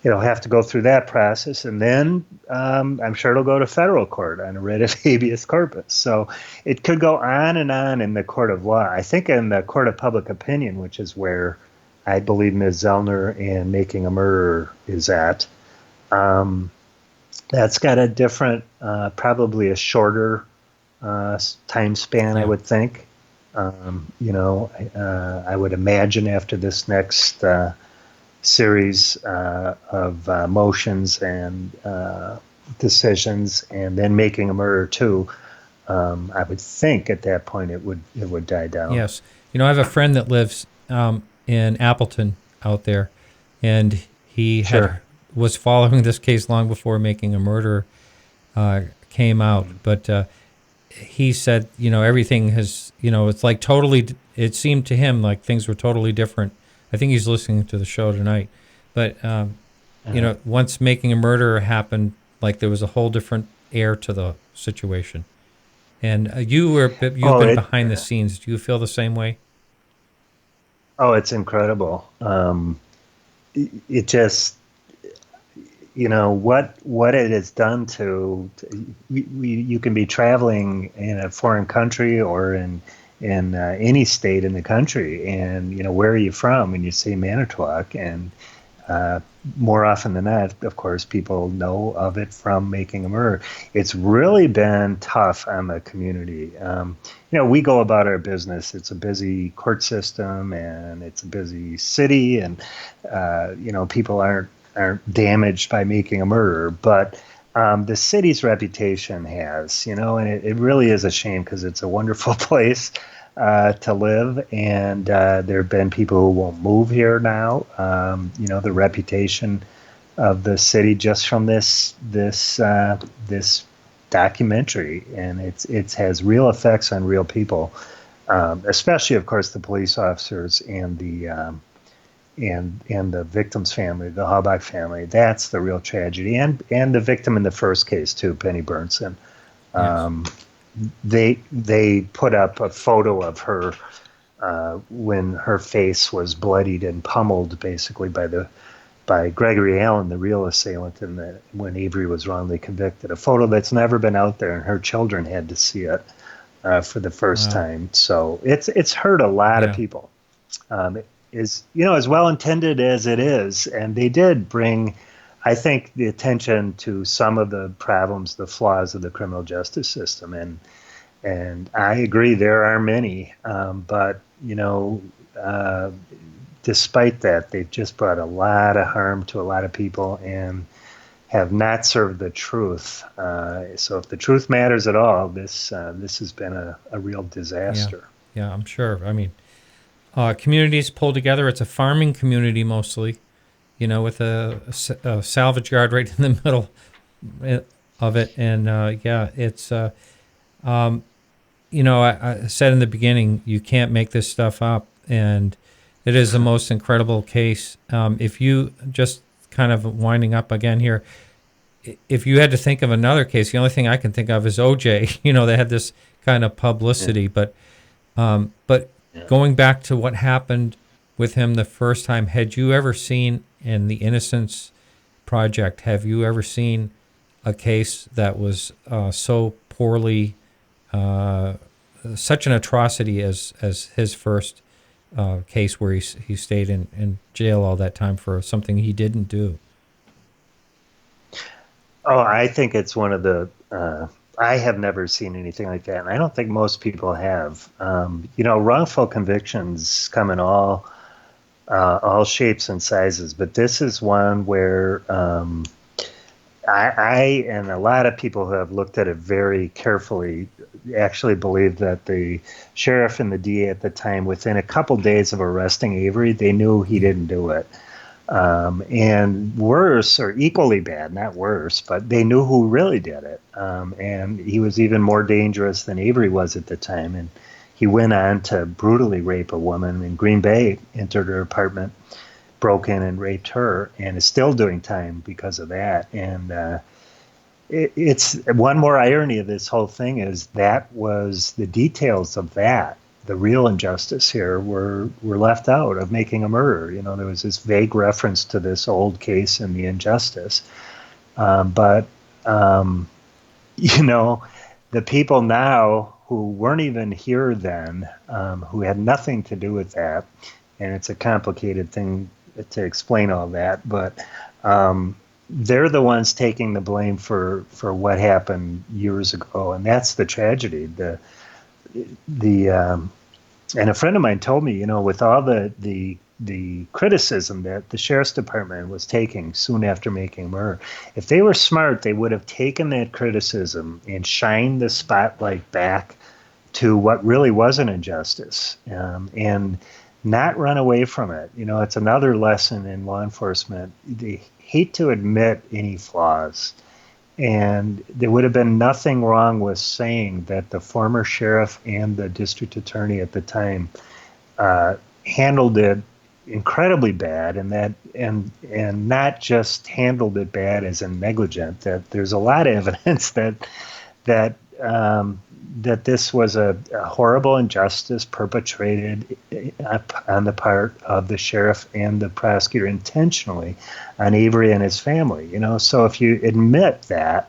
it'll have to go through that process, and then I'm sure it'll go to federal court on a writ of habeas corpus. So it could go on and on in the court of law. I think in the court of public opinion, which is where I believe Ms. Zellner and Making a Murderer is at, that's got a different, probably a shorter time span, I would think. I would imagine after this next series of motions and decisions, and then Making a Murderer too, I would think at that point it would die down. Yes. I have a friend that lives in Appleton out there, and he was following this case long before Making a Murderer came out. But he said, everything has, it's like totally, it seemed to him like things were totally different. I think he's listening to the show tonight. But, once Making a Murderer happened, like there was a whole different air to the situation. And you've been behind the scenes. Do you feel the same way? Oh, it's incredible. It just, what it has done to you can be traveling in a foreign country or in any state in the country, and where are you from? And you say Manitowoc, and more often than not, of course, people know of it from Making a Murderer. It's really been tough on the community. We go about our business. It's a busy court system, and it's a busy city, and people aren't damaged by Making a Murderer, but the city's reputation has, and it really is a shame because it's a wonderful place to live, and there have been people who won't move here now. The reputation of the city just from this documentary, and it has real effects on real people, especially, of course, the police officers and the victim's family, the Halbach family. That's the real tragedy, and the victim in the first case too, Penny Burnson. Yes. They put up a photo of her when her face was bloodied and pummeled, basically by Gregory Allen, the real assailant, when Avery was wrongly convicted. A photo that's never been out there, and her children had to see it for the first time. So it's hurt a lot of people. Is as well intended as it is, and they did bring, I think, the attention to some of the problems, the flaws of the criminal justice system, and I agree there are many, but despite that, they've just brought a lot of harm to a lot of people and have not served the truth. So if the truth matters at all, this has been a real disaster. Yeah, I'm sure. I mean, communities pull together. It's a farming community mostly, with a salvage yard right in the middle of it. And it's, I said in the beginning, you can't make this stuff up. And it is the most incredible case. If you just kind of winding up again here, if you had to think of another case, the only thing I can think of is OJ. They had this kind of publicity, but going back to what happened with him the first time, had you ever seen in the Innocence Project, have you ever seen a case that was so poorly, such an atrocity as his first case where he stayed in jail all that time for something he didn't do? Oh, I think it's one of the... I have never seen anything like that, and I don't think most people have. Wrongful convictions come in all shapes and sizes, but this is one where I and a lot of people who have looked at it very carefully actually believe that the sheriff and the DA at the time, within a couple days of arresting Avery, they knew he didn't do it. And worse, or equally bad, not worse, but they knew who really did it. And he was even more dangerous than Avery was at the time. And he went on to brutally rape a woman in Green Bay, entered her apartment, broke in and raped her, and is still doing time because of that. And it's one more irony of this whole thing is that was the details of that the real injustice here were left out of Making a Murder. There was this vague reference to this old case and the injustice, but the people now who weren't even here then, who had nothing to do with that, and it's a complicated thing to explain all that, but they're the ones taking the blame for what happened years ago, and that's the tragedy. And a friend of mine told me, with all the criticism that the sheriff's department was taking soon after Making a Murder, if they were smart, they would have taken that criticism and shined the spotlight back to what really was an injustice, and not run away from it. It's another lesson in law enforcement. They hate to admit any flaws. And there would have been nothing wrong with saying that the former sheriff and the district attorney at the time handled it incredibly bad, and not just handled it bad as in negligent. That there's a lot of evidence that this was a horrible injustice perpetrated on the part of the sheriff and the prosecutor intentionally on Avery and his family. So if you admit that,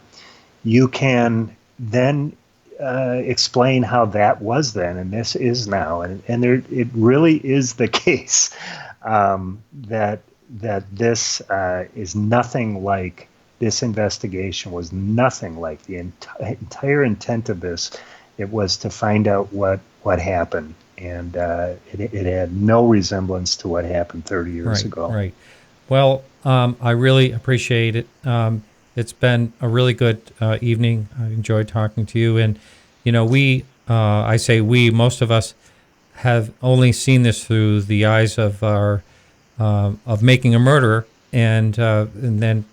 you can then explain how that was then and this is now, and it really is the case that this is nothing like. This investigation was nothing like the entire intent of this. It was to find out what happened, and it had no resemblance to what happened 30 years ago. Right. Well, I really appreciate it. It's been a really good evening. I enjoyed talking to you, and I say we, most of us have only seen this through the eyes of our of Making a Murderer, and then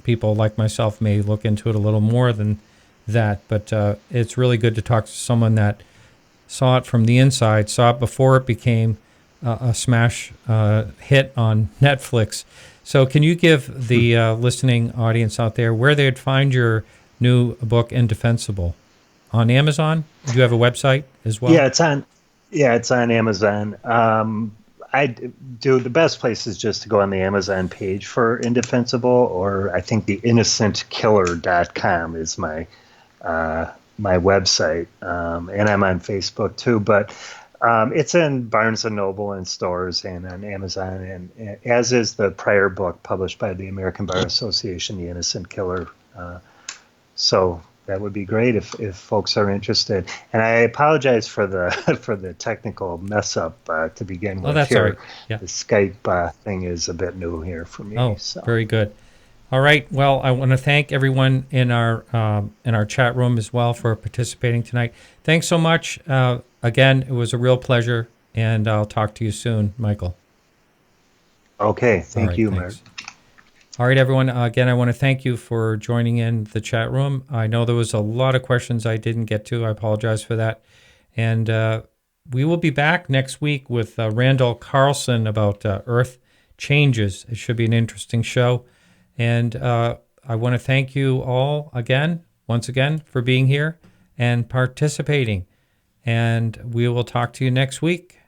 people like myself may look into it a little more than that, but it's really good to talk to someone that saw it from the inside, saw it before it became a smash hit on Netflix. So can you give the listening audience out there where they'd find your new book, Indefensible? On Amazon? Do you have a website as well? Yeah, it's on Amazon. I do. The best place is just to go on the Amazon page for Indefensible, or I think the innocentkiller.com is my website, and I'm on Facebook too. But it's in Barnes and Noble and stores and on Amazon, and as is the prior book published by the American Bar Association, The Innocent Killer. So that would be great if folks are interested. And I apologize for the technical mess up to begin with. Oh, that's here. all right. Yeah. The Skype thing is a bit new here for me. Oh, so. Very good. All right. Well, I want to thank everyone in our chat room as well for participating tonight. Thanks so much. Again, it was a real pleasure, and I'll talk to you soon, Michael. Okay. Thank you, Mark. All right, everyone. Again, I want to thank you for joining in the chat room. I know there was a lot of questions I didn't get to. I apologize for that. And we will be back next week with Randall Carlson about Earth Changes. It should be an interesting show. And I want to thank you all once again, for being here and participating. And we will talk to you next week.